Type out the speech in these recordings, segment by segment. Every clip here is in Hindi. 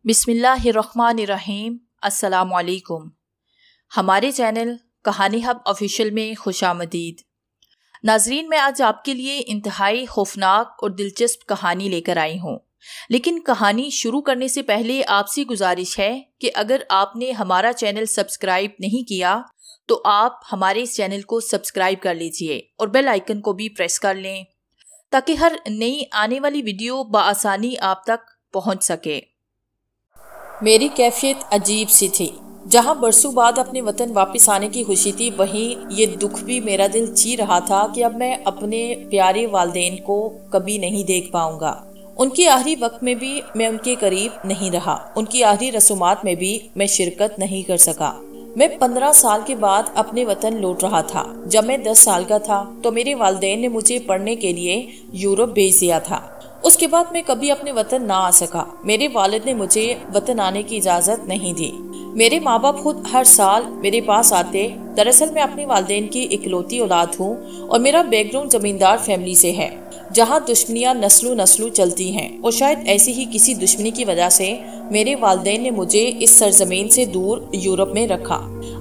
बिस्मिल्लाहिर्रहमानिर्रहीम। अस्सलामुअलैकुम। हमारे चैनल कहानी हब ऑफिशियल में खुशामदीद। नाजरीन, मैं आज आपके लिए इंतहाई खौफनाक और दिलचस्प कहानी लेकर आई हूँ। लेकिन कहानी शुरू करने से पहले आपसे गुजारिश है कि अगर आपने हमारा चैनल सब्सक्राइब नहीं किया तो आप हमारे इस चैनल को सब्सक्राइब कर लीजिए और बेल आइकन को भी प्रेस कर लें ताकि हर नई आने वाली वीडियो बआसानी आप तक पहुँच सके। मेरी कैफियत अजीब सी थी। जहां बरसों बाद अपने वतन वापस आने की खुशी थी, वहीं ये दुख भी मेरा दिल ची रहा था कि अब मैं अपने प्यारे वालिदैन को कभी नहीं देख पाऊंगा। उनके आखिरी वक्त में भी मैं उनके करीब नहीं रहा। उनकी आखिरी रसूमात में भी मैं शिरकत नहीं कर सका। मैं 15 साल के बाद अपने वतन लौट रहा था। जब मैं 10 साल का था तो मेरे वालिदैन ने मुझे पढ़ने के लिए यूरोप भेज दिया था। उसके बाद मैं कभी अपने वतन ना आ सका। मेरे वालिद ने मुझे वतन आने की इजाज़त नहीं दी। मेरे माँ बाप खुद हर साल मेरे पास आते। दरअसल मैं अपने वालिदैन की इकलौती औलाद हूँ और मेरा बैकग्राउंड जमींदार फैमिली से है, जहाँ दुश्मनियाँ नस्लों नस्लों चलती हैं। और शायद ऐसी ही किसी दुश्मनी की वजह से मेरे वालिदैन ने मुझे इस सरजमीन से दूर यूरोप में रखा।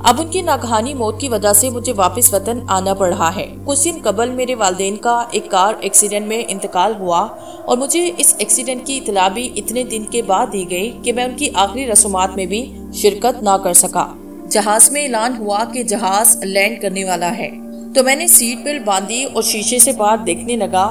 अब उनकी नागहानी मौत की वजह से मुझे वापस वतन आना पड़ रहा है। कुछ दिन कबल मेरे वालिदैन का एक कार एक्सीडेंट में इंतकाल हुआ और मुझे इस एक्सीडेंट की इतला भी इतने दिन के बाद दी गई कि मैं उनकी आखिरी रसूमात में भी शिरकत ना कर सका। जहाज में ऐलान हुआ कि जहाज लैंड करने वाला है, तो मैंने सीट बेल्ट बांधी और शीशे से बाहर देखने लगा।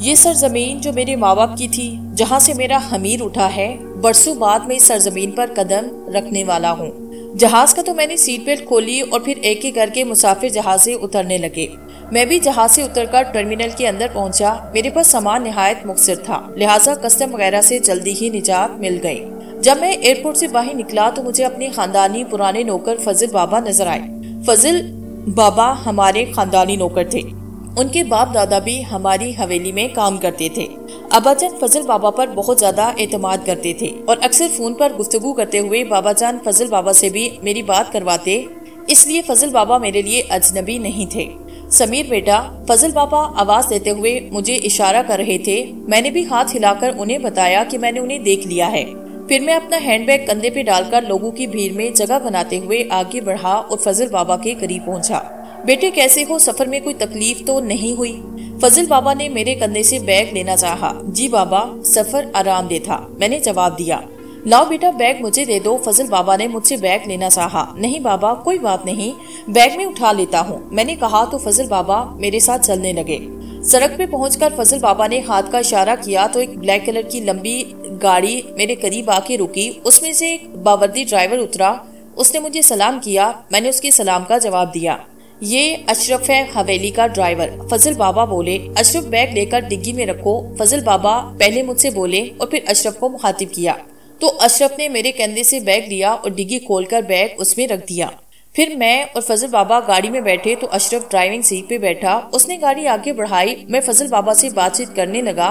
ये सरजमीन जो मेरे माँ बाप की थी, जहाँ से मेरा हमीर उठा है, बरसों बाद मैं इस सरजमीन पर कदम रखने वाला हूँ। जहाज का तो मैंने सीट बेल्ट खोली और फिर एक एक करके मुसाफिर जहाज से उतरने लगे। मैं भी जहाज से उतरकर टर्मिनल के अंदर पहुंचा। मेरे पास सामान निहायत मुख्तसर था, लिहाजा कस्टम वगैरह से जल्दी ही निजात मिल गई। जब मैं एयरपोर्ट से बाहर निकला तो मुझे अपने खानदानी पुराने नौकर फजल बाबा नजर आए। फजल बाबा हमारे खानदानी नौकर थे। उनके बाप दादा भी हमारी हवेली में काम करते थे। अब्बाजान फजल बाबा पर बहुत ज्यादा एतमाद करते थे और अक्सर फोन पर गुफ्तगू करते हुए बाबाजान फजल बाबा से भी मेरी बात करवाते। इसलिए फजल बाबा मेरे लिए अजनबी नहीं थे। समीर बेटा, फजल बाबा आवाज देते हुए मुझे इशारा कर रहे थे। मैंने भी हाथ हिलाकर उन्हें बताया कि मैंने उन्हें देख लिया है। फिर मैं अपना हैंडबैग कंधे पे डालकर लोगों की भीड़ में जगह बनाते हुए आगे बढ़ा और फजल बाबा के करीब पहुंचा। बेटे कैसे हो, सफर में कोई तकलीफ तो नहीं हुई? फजल बाबा ने मेरे कंधे से बैग लेना चाहा। जी बाबा, सफर आरामदेह था, मैंने जवाब दिया। लाओ बेटा बैग मुझे दे दो। फजल बाबा ने मुझसे बैग लेना चाहा। नहीं बाबा, कोई बात नहीं, बैग में उठा लेता हूँ, मैंने कहा तो फजल बाबा मेरे साथ चलने लगे। सड़क पे पहुंचकर फजल बाबा ने हाथ का इशारा किया तो एक ब्लैक कलर की लंबी गाड़ी मेरे करीब आके रुकी। उसमें से एक बावर्दी ड्राइवर उतरा। उसने मुझे सलाम किया। मैंने उसके सलाम का जवाब दिया। ये अशरफ है, हवेली का ड्राइवर। फजल बाबा बोले। अशरफ बैग लेकर डिग्गी में रखो। फजल बाबा पहले मुझसे बोले और फिर अशरफ को मुखातिब किया तो अशरफ ने मेरे कंधे से बैग लिया और डिग्गी खोलकर बैग उसमें रख दिया। फिर मैं और फजल बाबा गाड़ी में बैठे तो अशरफ ड्राइविंग सीट पे बैठा। उसने गाड़ी आगे बढ़ाई। मैं फजल बाबा से बातचीत करने लगा।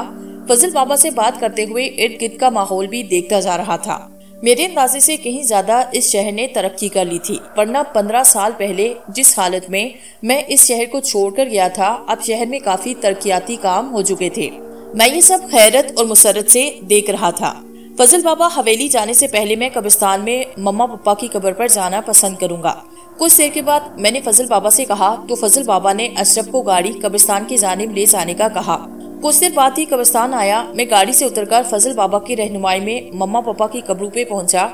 फजल बाबा से बात करते हुए इर्द गिर्द का माहौल भी देखता जा रहा था। मेरे अंदाजे से कहीं ज्यादा इस शहर ने तरक्की कर ली थी, वरना 15 साल पहले जिस हालत में मैं इस शहर को छोड़कर गया था, अब शहर में काफी तरक्याती काम हो चुके थे। मैं ये सब खैरत और मुसरत से देख रहा था। फजल बाबा हवेली जाने से पहले मैं कब्रिस्तान में मम्मा पापा की कब्र पर जाना पसंद करूंगा। कुछ देर के बाद मैंने फजल बाबा से कहा तो फजल बाबा ने अशरफ को गाड़ी कब्रिस्तान की जानिब ले जाने का कहा। कुछ देर बाद ही कब्रिस्तान आया। मैं गाड़ी से उतरकर फजल बाबा की रहनुमाई में मम्मा पापा की कब्रों पे पहुंचा।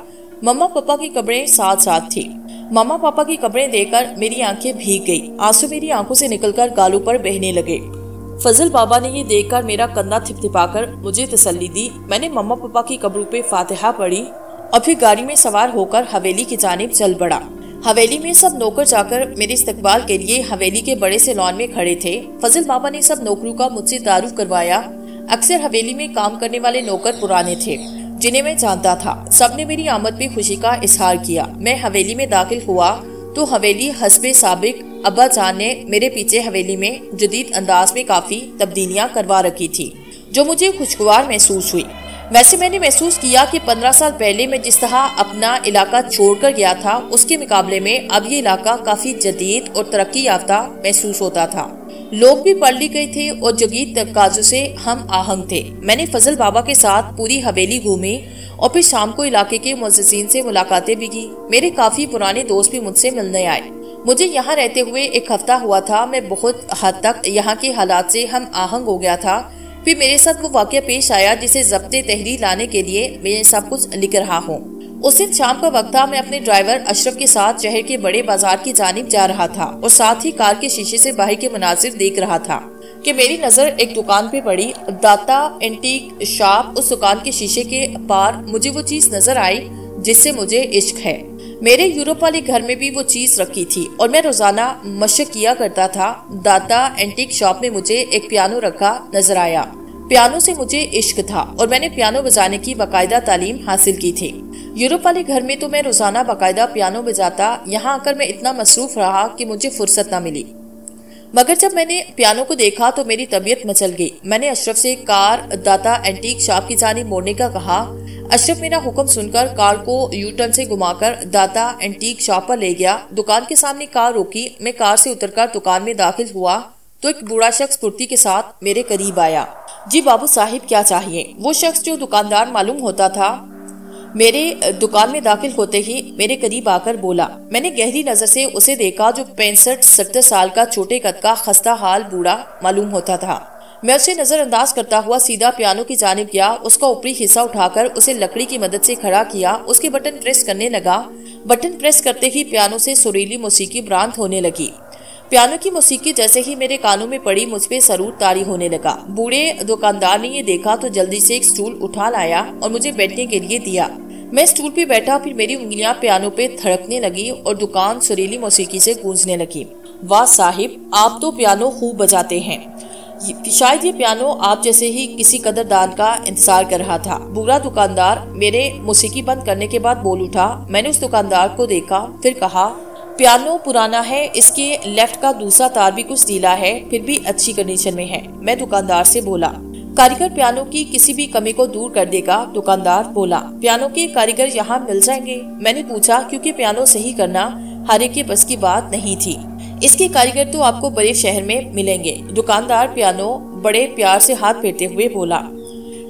मम्मा पापा की कब्रें साथ साथ थी। मम्मा पापा की कब्रें देखकर मेरी आंखें भीग गई। आंसू मेरी आंखों से निकलकर गालों पर बहने लगे। फजल बाबा ने ये देखकर मेरा कंधा थिपथिपाकर मुझे तसल्ली दी। मैंने मम्मा पापा की कब्रों पे फातिहा पढ़ी और फिर गाड़ी में सवार होकर हवेली की जानिब चल पड़ा। हवेली में सब नौकर जाकर मेरे इस्तकबाल के लिए हवेली के बड़े से लॉन में खड़े थे। फजल बाबा ने सब नौकरों का मुझसे तारुफ करवाया। अक्सर हवेली में काम करने वाले नौकर पुराने थे जिन्हें मैं जानता था। सबने मेरी आमद पे खुशी का इजहार किया। मैं हवेली में दाखिल हुआ तो हवेली हस्बे साबिक अब्बा जान ने मेरे पीछे हवेली में जदीद अंदाज में काफी तब्दीलियां करवा रखी थी, जो मुझे खुशगवार महसूस हुई। वैसे मैंने महसूस किया कि 15 साल पहले मैं जिस तरह अपना इलाका छोड़कर गया था, उसके मुकाबले में अब ये इलाका काफी जदीद और तरक्की याफ्ता महसूस होता था। लोग भी पढ़ लिख गए थे और जगीर तकाजों से हम आहंग थे। मैंने फजल बाबा के साथ पूरी हवेली घूमी और फिर शाम को इलाके के मुअज्जिजीन से मुलाकातें भी की। मेरे काफी पुराने दोस्त भी मुझसे मिलने आए। मुझे यहाँ रहते हुए एक हफ्ता हुआ था। मैं बहुत हद तक यहाँ के हालात से हम आहंग हो गया था। फिर मेरे साथ वो वाकया पेश आया जिसे ज़ब्ते तहरीर लाने के लिए मैं सब कुछ लिख रहा हूँ। उस दिन शाम का वक्त था। मैं अपने ड्राइवर अशरफ के साथ शहर के बड़े बाजार की जानिब जा रहा था और साथ ही कार के शीशे से बाहर के मनाजिर देख रहा था कि मेरी नजर एक दुकान पे पड़ी। दाता एंटीक शॉप। उस दुकान के शीशे के पार मुझे वो चीज नजर आई जिससे मुझे इश्क है। मेरे यूरोप वाले घर में भी वो चीज रखी थी और मैं रोजाना मशक किया करता था। दाता एंटीक शॉप में मुझे एक पियानो रखा नजर आया। पियानो से मुझे इश्क था और मैंने पियानो बजाने की बाकायदा तालीम हासिल की थी। यूरोप वाले घर में तो मैं रोजाना बाकायदा पियानो बजाता। यहाँ आकर मैं इतना मसरूफ रहा कि मुझे फुर्सत न मिली। मगर जब मैंने पियानो को देखा तो मेरी तबीयत मचल गई। मैंने अशरफ से कार दाता एंटीक शॉप की जानिब मोड़ने का कहा। अशरफ मेरा हुक्म सुनकर कार को यू टर्न से घुमाकर दाता एंटीक शॉप पर ले गया। दुकान के सामने कार रोकी। मैं कार से उतरकर दुकान में दाखिल हुआ तो एक बूढ़ा शख्स फुर्ती के साथ मेरे करीब आया। जी बाबू साहिब, क्या चाहिए? वो शख्स जो दुकानदार मालूम होता था मेरे दुकान में दाखिल होते ही मेरे करीब आकर बोला। मैंने गहरी नजर से उसे देखा जो 65-70 साल का छोटे कद का खस्ता हाल बूढ़ा मालूम होता था। मैं उसे नजरअंदाज करता हुआ सीधा पियानो की जानिब गया। उसका ऊपरी हिस्सा उठाकर उसे लकड़ी की मदद से खड़ा किया। उसके बटन प्रेस करने लगा। बटन प्रेस करते ही पियानो से सुरीली मौसीकी ब्रांत होने लगी। पियानो की मौसीकी जैसे ही मेरे कानों में पड़ी मुझ पे सरूर तारी होने लगा। बूढ़े दुकानदार ने ये देखा तो जल्दी से एक स्टूल उठा लाया और मुझे बैठने के लिए दिया। मैं स्टूल पे बैठा। फिर मेरी उंगलियां पियानो पे थड़कने लगी और दुकान सुरीली मौसीकी से गूंजने लगी। वाह साहिब, आप तो पियानो खूब बजाते हैं। शायद ये पियानो आप जैसे ही किसी कदरदान का इंतजार कर रहा था। बूढ़ा दुकानदार मेरे मौसीकी बंद करने के बाद बोल उठा। मैंने उस दुकानदार को देखा, फिर कहा, पियानो पुराना है, इसके लेफ्ट का दूसरा तार भी कुछ ढीला है, फिर भी अच्छी कंडीशन में है। मैं दुकानदार से बोला। कारीगर पियानो की किसी भी कमी को दूर कर देगा। दुकानदार बोला। पियानो के कारीगर यहाँ मिल जाएंगे? मैंने पूछा, क्योंकि पियानो सही करना हर एक के बस की बात नहीं थी। इसके कारीगर तो आपको बड़े शहर में मिलेंगे। दुकानदार पियानो बड़े प्यार से हाथ फेरते हुए बोला।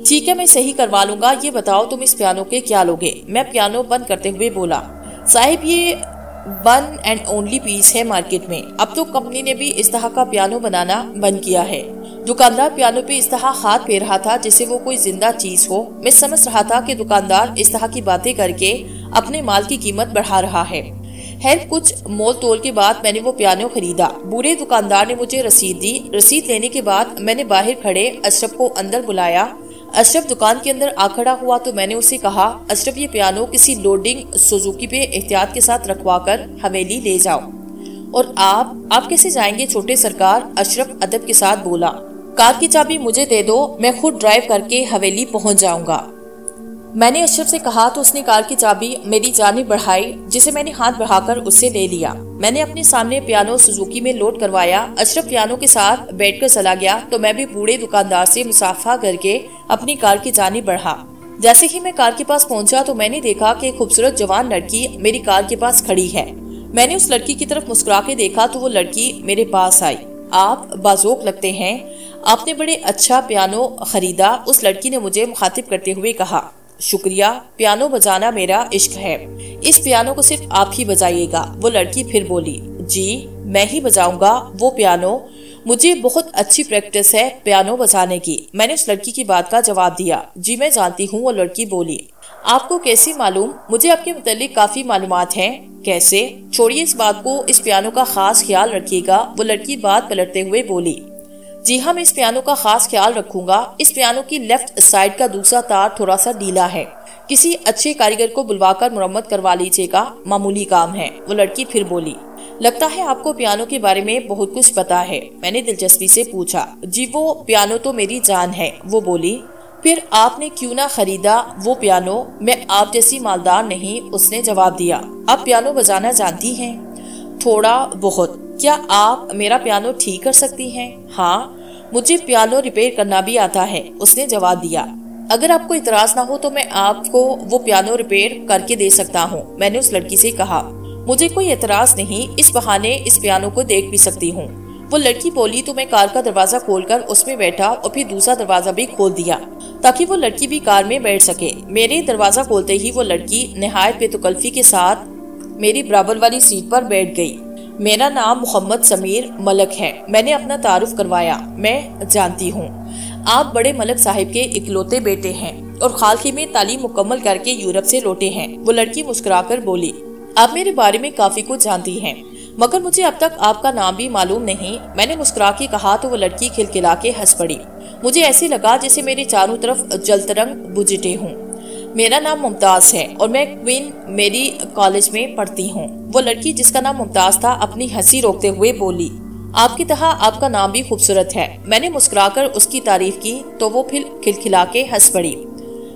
ठीक है, मैं सही करवा लूंगा। ये बताओ तुम इस पियानो के क्या लोगे? मैं पियानो बंद करते हुए बोला। साहिब, ये 1 एंड ओनली पीस है मार्केट में। अब तो कंपनी ने भी इस तरह का पियानो बनाना बंद किया है। दुकानदार पियानो पे इस तरह हाथ फेर रहा था जैसे वो कोई जिंदा चीज हो। मैं समझ रहा था कि दुकानदार इस तरह की बातें करके अपने माल की कीमत बढ़ा रहा है। खैर, कुछ मोल तोल के बाद मैंने वो पियानो खरीदा। बूढ़े दुकानदार ने मुझे रसीद दी। रसीद लेने के बाद मैंने बाहर खड़े अशरफ को अंदर बुलाया। अशरफ दुकान के अंदर आ खड़ा हुआ तो मैंने उससे कहा, अशरफ, ये पियानो किसी लोडिंग सुजुकी पे एहतियात के साथ रखवा कर हवेली ले जाओ। और आप कैसे जाएंगे छोटे सरकार? अशरफ अदब के साथ बोला। कार की चाबी मुझे दे दो, मैं खुद ड्राइव करके हवेली पहुंच जाऊंगा। मैंने अशरफ से कहा तो उसने कार की चाबी मेरी जानिब बढ़ाई, जिसे मैंने हाथ बढ़ाकर उससे ले लिया। मैंने अपने सामने पियानो सुजुकी में लोड करवाया। अशरफ पियानो के साथ बैठकर चला गया तो मैं भी बूढ़े दुकानदार से मुसाफा करके अपनी कार की जानिब बढ़ा। जैसे ही मैं कार के पास पहुंचा तो मैंने देखा कि एक खूबसूरत जवान लड़की मेरी कार के पास खड़ी है। मैंने उस लड़की की तरफ मुस्कुरा के देखा तो वो लड़की मेरे पास आई। आप बाज़ोक लगते हैं, आपने बड़े अच्छा पियानो खरीदा। उस लड़की ने मुझे मुखातिब करते हुए कहा। शुक्रिया, पियानो बजाना मेरा इश्क है। इस पियानो को सिर्फ आप ही बजाइएगा। वो लड़की फिर बोली। जी, मैं ही बजाऊंगा वो पियानो। मुझे बहुत अच्छी प्रैक्टिस है पियानो बजाने की। मैंने उस लड़की की बात का जवाब दिया। जी, मैं जानती हूँ। वो लड़की बोली। आपको कैसे मालूम? मुझे आपके मुतालिक काफी मालूमात हैं। कैसे? छोड़िए इस बात को, इस पियानो का खास ख्याल रखिएगा। वो लड़की बात पलटते हुए बोली। जी हाँ, मैं इस पियानो का खास ख्याल रखूंगा। इस पियानो की लेफ्ट साइड का दूसरा तार थोड़ा सा ढीला है। किसी अच्छे कारीगर को बुलवाकर मुरम्मत करवा लीजिएगा, मामूली काम है। वो लड़की फिर बोली। लगता है आपको पियानो के बारे में बहुत कुछ पता है। मैंने दिलचस्पी से पूछा। जी, वो पियानो तो मेरी जान है। वो बोली। फिर आपने क्यों ना खरीदा वो पियानो? मैं आप जैसी मालदार नहीं, उसने जवाब दिया। आप पियानो बजाना जानती हैं? थोड़ा बहुत। क्या आप मेरा पियानो ठीक कर सकती हैं? हाँ, मुझे पियानो रिपेयर करना भी आता है, उसने जवाब दिया। अगर आपको इतराज ना हो तो मैं आपको वो पियानो रिपेयर करके दे सकता हूँ, मैंने उस लड़की से कहा। मुझे कोई एतराज नहीं, इस बहाने इस पियानो को देख भी सकती हूँ। वो लड़की बोली तो मैं कार का दरवाजा खोलकर उसमें बैठा और फिर दूसरा दरवाजा भी खोल दिया ताकि वो लड़की भी कार में बैठ सके। मेरे दरवाजा खोलते ही वो लड़की निहायत बेतकल्फी के साथ मेरी बराबर वाली सीट पर बैठ गई। मेरा नाम मोहम्मद समीर मलक है। मैंने अपना तारुफ करवाया। मैं जानती हूँ आप बड़े मलक साहिब के इकलौते बेटे हैं और हाल ही में तालीम मुकम्मल करके यूरोप से लौटे हैं। वो लड़की मुस्कुराकर बोली, आप मेरे बारे में काफी कुछ जानती हैं, मगर मुझे अब तक आपका नाम भी मालूम नहीं। मैंने मुस्कुरा के कहा तो वो लड़की खिलखिला के हंस पड़ी। मुझे ऐसे लगा जैसे मेरे चारों तरफ जलतरंग बुझटे हूँ। मेरा नाम मुमताज है और मैं क्वीन मेरी कॉलेज में पढ़ती हूँ। वो लड़की जिसका नाम मुमताज था अपनी हंसी रोकते हुए बोली, आपकी तरह आपका नाम भी खूबसूरत है। मैंने मुस्कुराकर उसकी तारीफ की तो वो फिर खिलखिला के हंस पड़ी।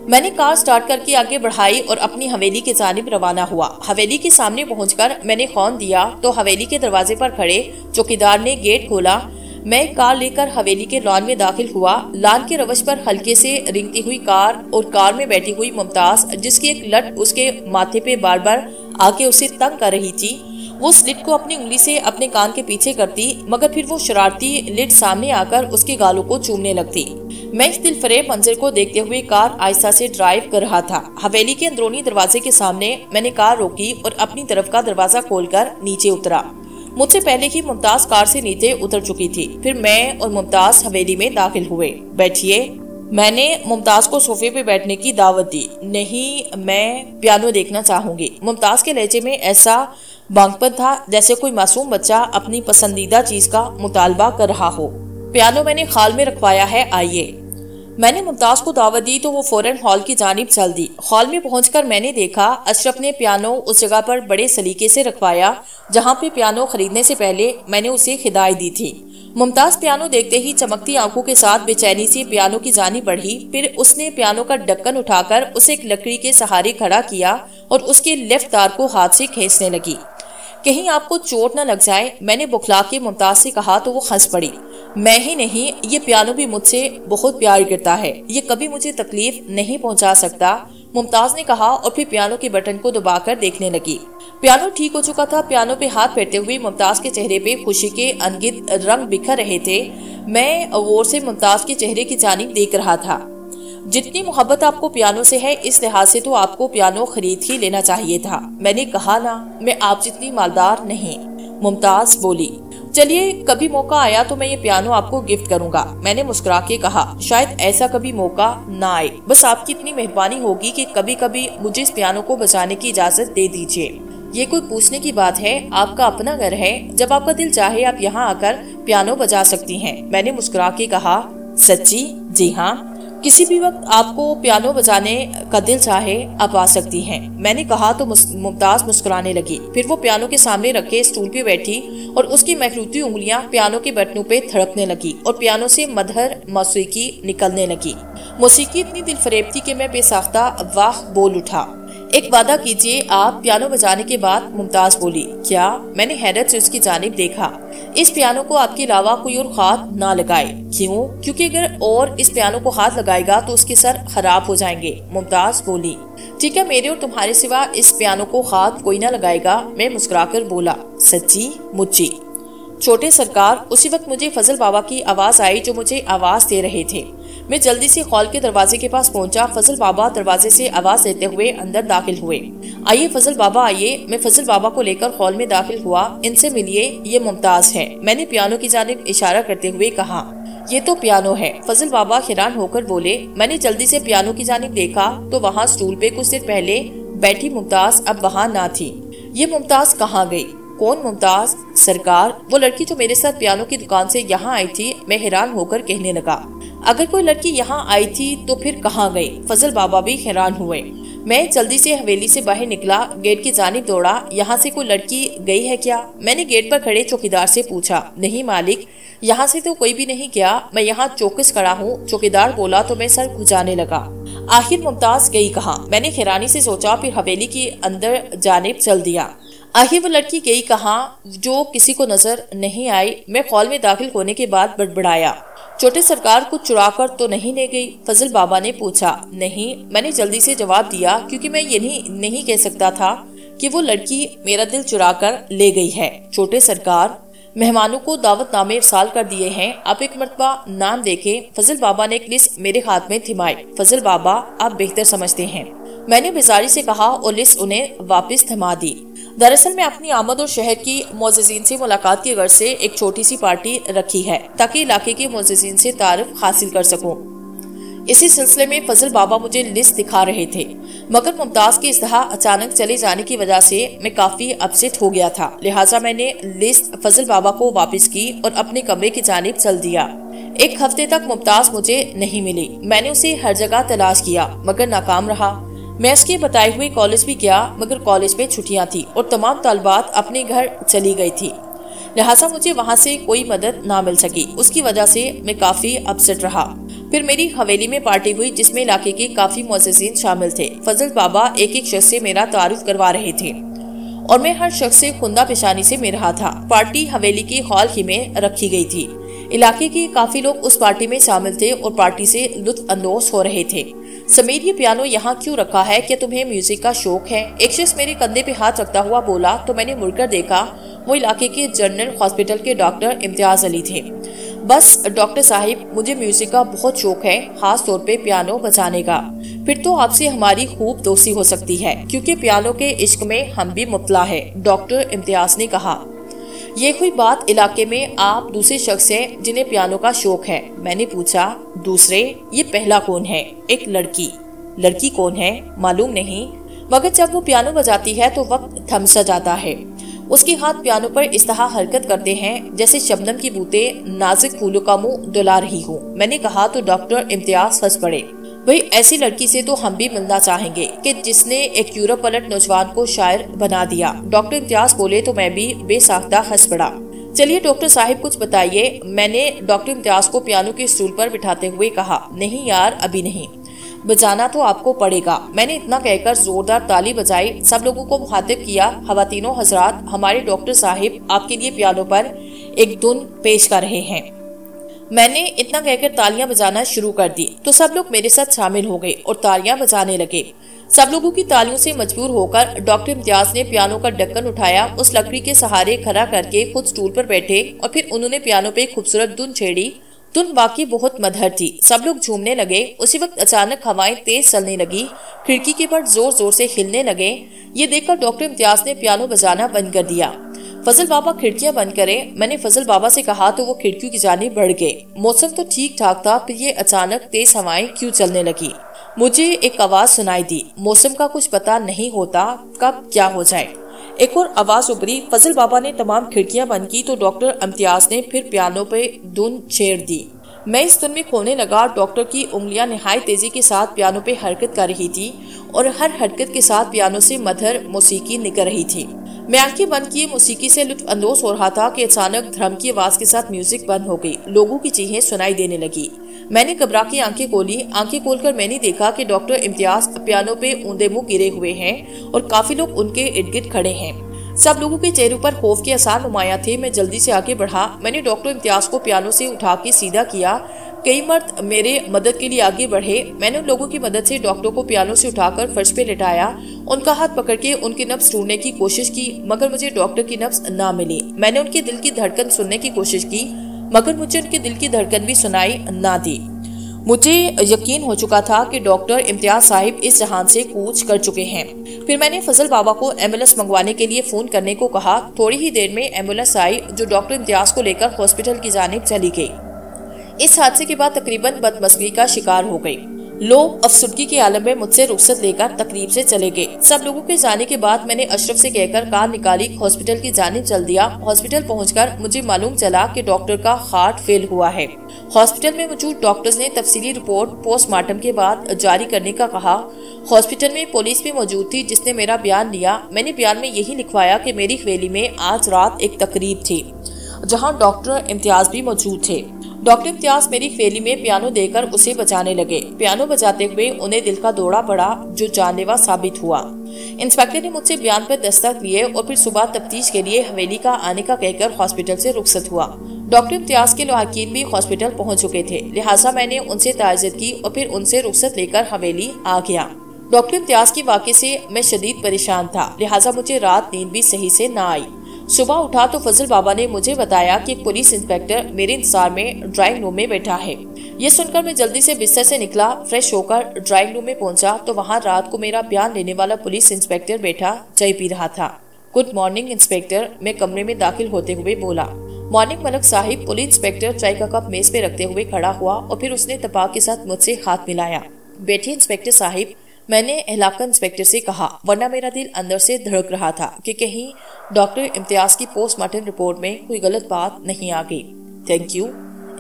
मैंने कार स्टार्ट करके आगे बढ़ाई और अपनी हवेली की जानिब रवाना हुआ। हवेली के सामने पहुंचकर मैंने हॉर्न दिया तो हवेली के दरवाजे पर खड़े चौकीदार ने गेट खोला। मैं कार लेकर हवेली के लॉन में दाखिल हुआ। लॉन के रवश पर हल्के से रिंगती हुई कार और कार में बैठी हुई मुमताज, जिसकी एक लट उसके माथे पे बार बार आके उसे तंग कर रही थी। वो स्लिट को अपनी उंगली से अपने कान के पीछे करती, मगर फिर वो शरारती लिट सामने आकर उसके गालों को चूमने लगती। मैं इस दिलफरेब मंजर को देखते हुए कार आहिस्ता से ड्राइव कर रहा था। हवेली के अंदरूनी दरवाजे के सामने मैंने कार रोकी और अपनी तरफ का दरवाजा खोलकर नीचे उतरा। मुझसे पहले ही मुमताज कार से नीचे उतर चुकी थी। फिर मैं और मुमताज हवेली में दाखिल हुए। बैठिए। मैंने मुमताज को सोफे पे बैठने की दावत दी। नहीं, मैं पियानो देखना चाहूंगी। मुमताज के लहजे में ऐसा बांगपन था जैसे कोई मासूम बच्चा अपनी पसंदीदा चीज का मुतालबा कर रहा हो। पियानो मैंने खाल में रखवाया है, आइए। मैंने मुमताज को दावत दी तो वो फौरन हॉल की जानिब चल दी। हॉल में पहुंचकर मैंने देखा अशरफ ने पियानो उस जगह पर बड़े सलीके से रखवाया जहां पे पियानो खरीदने से पहले मैंने उसे हिदायत दी थी। मुमताज पियानो देखते ही चमकती आंखों के साथ बेचैनी से पियानो की जानिब बढ़ी। फिर उसने पियानो का ढक्कन उठाकर उसे एक लकड़ी के सहारे खड़ा किया और उसके लेफ्ट तार को हाथ से खींचने लगी। कहीं आपको चोट न लग जाए, मैंने बुखला के मुमताज से कहा तो वो हंस पड़ी। मैं ही नहीं, ये पियानो भी मुझसे बहुत प्यार करता है, ये कभी मुझे तकलीफ नहीं पहुंचा सकता, मुमताज ने कहा और फिर पियानो के बटन को दबाकर देखने लगी। पियानो ठीक हो चुका था। पियानो पे हाथ फेरते हुए मुमताज के चेहरे पे खुशी के अनगिनत रंग बिखर रहे थे। मैं गौर से मुमताज के चेहरे की जानिब देख रहा था। जितनी मोहब्बत आपको पियानो से है, इस लिहाज से तो आपको पियानो खरीद ही लेना चाहिए था। मैंने कहा ना, मैं आप जितनी मालदार नहीं। मुमताज बोली, चलिए कभी मौका आया तो मैं ये पियानो आपको गिफ्ट करूंगा। मैंने मुस्कुरा के कहा, शायद ऐसा कभी मौका ना आए, बस आपकी इतनी मेहरबानी होगी कि कभी कभी मुझे इस पियानो को बजाने की इजाजत दे दीजिए। ये कोई पूछने की बात है, आपका अपना घर है, जब आपका दिल चाहे आप यहाँ आकर पियानो बजा सकती हैं। मैंने मुस्कुरा के कहा, सच्ची? जी हाँ, किसी भी वक्त आपको पियानो बजाने का दिल चाहे आप आ सकती हैं। मैंने कहा तो मुमताज मुस्कुराने लगी। फिर वो पियानो के सामने रखे स्टूल पे बैठी और उसकी मखरूती उंगलियां पियानो के बटनों पे थड़कने लगी और पियानो से मधुर मौसीकी निकलने लगी। मौसीकी इतनी दिलफरेब थी कि मैं बेसाख्ता वाह बोल उठा। एक वादा कीजिए आप। पियानो बजाने के बाद मुमताज बोली, क्या? मैंने हैरत से उसकी जानिब देखा। इस पियानो को आपके अलावा कोई और हाथ ना लगाए। क्यों? क्योंकि अगर और इस पियानो को हाथ लगाएगा तो उसके सर खराब हो जाएंगे। मुमताज बोली, ठीक है, मेरे और तुम्हारे सिवा इस पियानो को हाथ कोई ना लगाएगा। मैं मुस्कुराकर बोला, सच्ची? मुझी? छोटे सरकार। उसी वक्त मुझे फजल बाबा की आवाज आई जो मुझे आवाज दे रहे थे। मैं जल्दी से हॉल के दरवाजे के पास पहुंचा। फजल बाबा दरवाजे से आवाज देते हुए अंदर दाखिल हुए। आइए फजल बाबा आइए। मैं फजल बाबा को लेकर हॉल में दाखिल हुआ। इनसे मिलिए, ये मुमताज है। मैंने पियानो की जानिब इशारा करते हुए कहा, ये तो पियानो है। फजल बाबा हैरान होकर बोले। मैंने जल्दी से पियानो की जानिब देखा तो वहाँ स्टूल पे कुछ देर पहले बैठी मुमताज अब वहाँ ना थी। ये मुमताज कहाँ गई? कौन मुमताज? सरकार, वो लड़की जो मेरे साथ पियानो की दुकान से यहाँ आई थी। मैं हैरान होकर कहने लगा, अगर कोई लड़की यहाँ आई थी तो फिर कहाँ गई? फजल बाबा भी हैरान हुए। मैं जल्दी से हवेली से बाहर निकला, गेट की जानिब दौड़ा। यहाँ से कोई लड़की गई है क्या? मैंने गेट पर खड़े चौकीदार से पूछा। नहीं मालिक, यहाँ से तो कोई भी नहीं गया, मैं यहाँ चौकस खड़ा हूँ। चौकीदार बोला तो मैं सर खुजाने लगा। आखिर मुमताज गई कहाँ? मैंने हैरानी से सोचा, फिर हवेली की अंदर जानिब चल दिया। आखिर वो लड़की गई कहाँ जो किसी को नजर नहीं आई? मैं हॉल में दाखिल होने के बाद बड़बड़ाया, छोटे सरकार कुछ चुरा कर तो नहीं ले गई? फजल बाबा ने पूछा। नहीं, मैंने जल्दी से जवाब दिया, क्योंकि मैं ये नहीं कह सकता था कि वो लड़की मेरा दिल चुरा कर ले गई है। छोटे सरकार, मेहमानों को दावतनामे इरसाल कर दिए हैं, आप एक मरतबा नाम देखें। फजल बाबा ने एक लिस्ट मेरे हाथ में थमाई। फजल बाबा, आप बेहतर समझते हैं, मैंने बेजारी से कहा और लिस्ट उन्हें वापस थमा दी। दरअसल मैं अपनी आमद और शहर की मोअज़्ज़िज़ीन से मुलाकात की गर्ज से एक छोटी सी पार्टी रखी है ताकि इलाके के मोअज़्ज़िज़ीन से तारुफ हासिल कर सकूं। इसी सिलसिले में फजल बाबा मुझे लिस्ट दिखा रहे थे, मगर मुमताज के इस तरह अचानक चले जाने की वजह से मैं काफी अपसेट हो गया था। लिहाजा मैंने लिस्ट फजल बाबा को वापस की और अपने कमरे की जानिब चल दिया। एक हफ्ते तक मुमताज मुझे नहीं मिली। मैंने उसे हर जगह तलाश किया मगर नाकाम रहा। मैं उसके बताए हुए कॉलेज भी गया मगर कॉलेज में छुट्टियां थी और तमाम तालिबात अपने घर चली गई थी। लिहाजा मुझे वहाँ से कोई मदद ना मिल सकी। उसकी वजह से मैं काफी अपसेट रहा। फिर मेरी हवेली में पार्टी हुई जिसमें इलाके के काफी मुअज़्ज़िज़ीन शामिल थे। फजल बाबा एक एक शख्स से मेरा तारुफ करवा रहे थे और मैं हर शख्स से खुंदा पेशानी से मिल रहा था। पार्टी हवेली की हॉल ही में रखी गई थी। इलाके के काफी लोग उस पार्टी में शामिल थे और पार्टी से लुत्फ अंदोज हो रहे थे। समीर, ये पियानो यहाँ क्यों रखा है? क्या तुम्हें म्यूजिक का शौक है? एक शख्स मेरे कंधे पे हाथ रखता हुआ बोला तो मैंने मुड़कर देखा। वो इलाके के जनरल हॉस्पिटल के डॉक्टर इम्तियाज अली थे। बस डॉक्टर साहिब, मुझे म्यूजिक का बहुत शौक है, खास तौर पे पियानो बजाने का। फिर तो आपसे हमारी खूब दोस्ती हो सकती है क्योंकि पियानो के इश्क में हम भी मुब्तला है, डॉक्टर इम्तियाज ने कहा। ये कोई बात, इलाके में आप दूसरे शख्स हैं जिन्हें पियानो का शौक है? मैंने पूछा। दूसरे? ये पहला कौन है? एक लड़की। लड़की कौन है? मालूम नहीं, मगर जब वो पियानो बजाती है तो वक्त थम सा जाता है। उसके हाथ पियानो पर इस तरह हरकत करते हैं जैसे शबनम की बूते नाजुक फूलों का मुंह डुला रही हूँ। मैंने कहा तो डॉक्टर इम्तियाज हंस पड़े। भाई, ऐसी लड़की से तो हम भी मिलना चाहेंगे कि जिसने एक यूरोप पलट नौजवान को शायर बना दिया। डॉक्टर इम्तियाज बोले तो मैं भी बेसाख्ता हंस पड़ा। चलिए डॉक्टर साहिब, कुछ बताइए, मैंने डॉक्टर इम्तियाज को पियानो के स्टूल पर बिठाते हुए कहा। नहीं यार, अभी नहीं, बजाना तो आपको पड़ेगा। मैंने इतना कहकर जोरदार ताली बजाई। सब लोगों को मुखातिब किया। खवातीनो हजरात, हमारे डॉक्टर साहिब आपके लिए पियानो पर एक धुन पेश कर रहे हैं। मैंने इतना कहकर तालियां बजाना शुरू कर दी तो सब लोग मेरे साथ शामिल हो गए और तालियां बजाने लगे। सब लोगों की तालियों से मजबूर होकर डॉक्टर इम्तियाज ने पियानो का ढक्कन उठाया, उस लकड़ी के सहारे खड़ा करके खुद स्टूल पर बैठे और फिर उन्होंने पियानो पे खूबसूरत धुन छेड़ी। धुन बाकी बहुत मधुर थी। सब लोग झूमने लगे। उसी वक्त अचानक हवाएं तेज चलने लगी, खिड़की के पर जोर जोर से हिलने लगे। ये देखकर डॉक्टर इम्तियाज ने पियानो बजाना बंद कर दिया। फजल बाबा, खिड़कियां बंद करें। मैंने फजल बाबा से कहा तो वो खिड़कियों की जानिब बढ़ गए। मौसम तो ठीक ठाक था, फिर ये अचानक तेज हवाएं क्यों चलने लगी? मुझे एक आवाज सुनाई दी। मौसम का कुछ पता नहीं होता कब क्या हो जाए। एक और आवाज उभरी। फजल बाबा ने तमाम खिड़कियां बंद की तो डॉक्टर इम्तियाज ने फिर पियानो पे धुन छेड़ दी। मैं इस धुन में खोने लगा। डॉक्टर की उंगलियां निहायत तेजी के साथ पियानो पे हरकत कर रही थी और हर हरकत के साथ पियानो से मधुर मौसीकी निकल रही थी। मैं आंखें बंद किए मौसीकी से लुत्फ अंदोज हो रहा था कि अचानक ड्रम की आवाज के साथ म्यूजिक बंद हो गई। लोगों की चीखें सुनाई देने लगी। मैंने घबरा के आंखें खोली। आंखें खोलकर मैंने देखा कि डॉक्टर इम्तियाज पियानो पे ऊंधे मुंह गिरे हुए हैं और काफी लोग उनके इर्द गिर्द खड़े हैं। सब लोगों के चेहरों पर खौफ के आसार नुमाया थे। मैं जल्दी से आगे बढ़ा। मैंने डॉक्टर इम्तियाज को पियानो से उठा के सीधा किया। कई मर्द मेरे मदद के लिए आगे बढ़े। मैंने उन लोगों की मदद से डॉक्टर को पियानो से उठाकर फर्श पे लिटाया। उनका हाथ पकड़ के उनकी नब्ज ढूंढने की कोशिश की मगर मुझे डॉक्टर की नब्ज ना मिली। मैंने उनके दिल की धड़कन सुनने की कोशिश की मगर मुझे उनके दिल की धड़कन भी सुनाई ना दी। मुझे यकीन हो चुका था कि डॉक्टर इम्तियाज साहिब इस जहान से कूच कर चुके हैं। फिर मैंने फजल बाबा को एम्बुलेंस मंगवाने के लिए फोन करने को कहा। थोड़ी ही देर में एम्बुलेंस आई जो डॉक्टर इम्तियाज को लेकर हॉस्पिटल की जानिब चली गई। इस हादसे के बाद तकरीबन बदमज़गी का शिकार हो गई। लोग अफसुदगी के आलम में मुझसे रुखसत लेकर तकरीब से चले गए। सब लोगों के जाने के बाद मैंने अशरफ से कहकर कार निकाली, हॉस्पिटल की जानिब चल दिया। हॉस्पिटल पहुंचकर मुझे मालूम चला कि डॉक्टर का हार्ट फेल हुआ है। हॉस्पिटल में मौजूद डॉक्टर्स ने तफसीली रिपोर्ट पोस्टमार्टम के बाद जारी करने का कहा। हॉस्पिटल में पुलिस भी मौजूद थी जिसने मेरा बयान लिया। मैंने बयान में यही लिखवाया कि मेरी हवेली में आज रात एक तकरीब थी जहाँ डॉक्टर इम्तियाज भी मौजूद थे। डॉक्टर इम्तियाज मेरी हवेली में पियानो देकर उसे बजाने लगे। पियानो बजाते हुए उन्हें दिल का दौरा पड़ा जो जानलेवा साबित हुआ। इंस्पेक्टर ने मुझसे बयान पर दस्तखत लिए और फिर सुबह तफ्तीश के लिए हवेली का आने का कहकर हॉस्पिटल से रुखसत हुआ। डॉक्टर इम्तियाज के लहाकीन भी हॉस्पिटल पहुंच चुके थे, लिहाजा मैंने उनसे ताज़ियत की और फिर उनसे रुखसत लेकर हवेली आ गया। डॉक्टर इम्तियाज के वाक़े से मैं शदीद परेशान था, लिहाजा मुझे रात नींद भी सही से न आई। सुबह उठा तो फजल बाबा ने मुझे बताया कि एक पुलिस इंस्पेक्टर मेरे इंतजार में ड्राइंग रूम में बैठा है। ये सुनकर मैं जल्दी से बिस्तर से निकला, फ्रेश होकर ड्राइंग रूम में पहुंचा तो वहां रात को मेरा बयान लेने वाला पुलिस इंस्पेक्टर बैठा चाय पी रहा था। गुड मॉर्निंग इंस्पेक्टर, मैं कमरे में दाखिल होते हुए बोला। मॉर्निंग मलक साहिब। पुलिस इंस्पेक्टर चाय का कप मेज पे रखते हुए खड़ा हुआ और फिर उसने तपाक के साथ मुझसे हाथ मिलाया। बैठिए इंस्पेक्टर साहिब, मैंने एहलाकर इंस्पेक्टर से कहा, वरना मेरा दिल अंदर से धड़क रहा था कि कहीं डॉक्टर इम्तियाज की पोस्टमार्टम रिपोर्ट में कोई गलत बात नहीं आ गई। थैंक यू,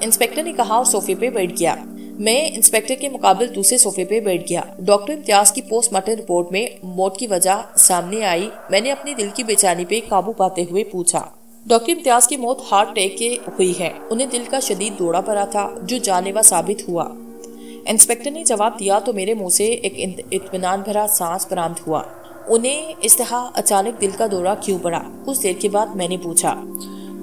इंस्पेक्टर ने कहा और सोफे पे बैठ गया। मैं इंस्पेक्टर के मुकाबले दूसरे सोफे पे बैठ गया। डॉक्टर इम्तियाज की पोस्टमार्टम रिपोर्ट में मौत की वजह सामने आई। मैंने अपने दिल की बेचैनी पे काबू पाते हुए पूछा, डॉक्टर इम्तियाज की मौत हार्ट अटैक के हुई है। उन्हें दिल का शदीद दौरा पड़ा था जो जानलेवा साबित हुआ। इंस्पेक्टर ने जवाब दिया तो मेरे मुंह से एक इत्मीनान भरा सांस बरामद हुआ। उन्हें इस तरह अचानक दिल का दौरा क्यों पड़ा? कुछ देर के बाद मैंने पूछा।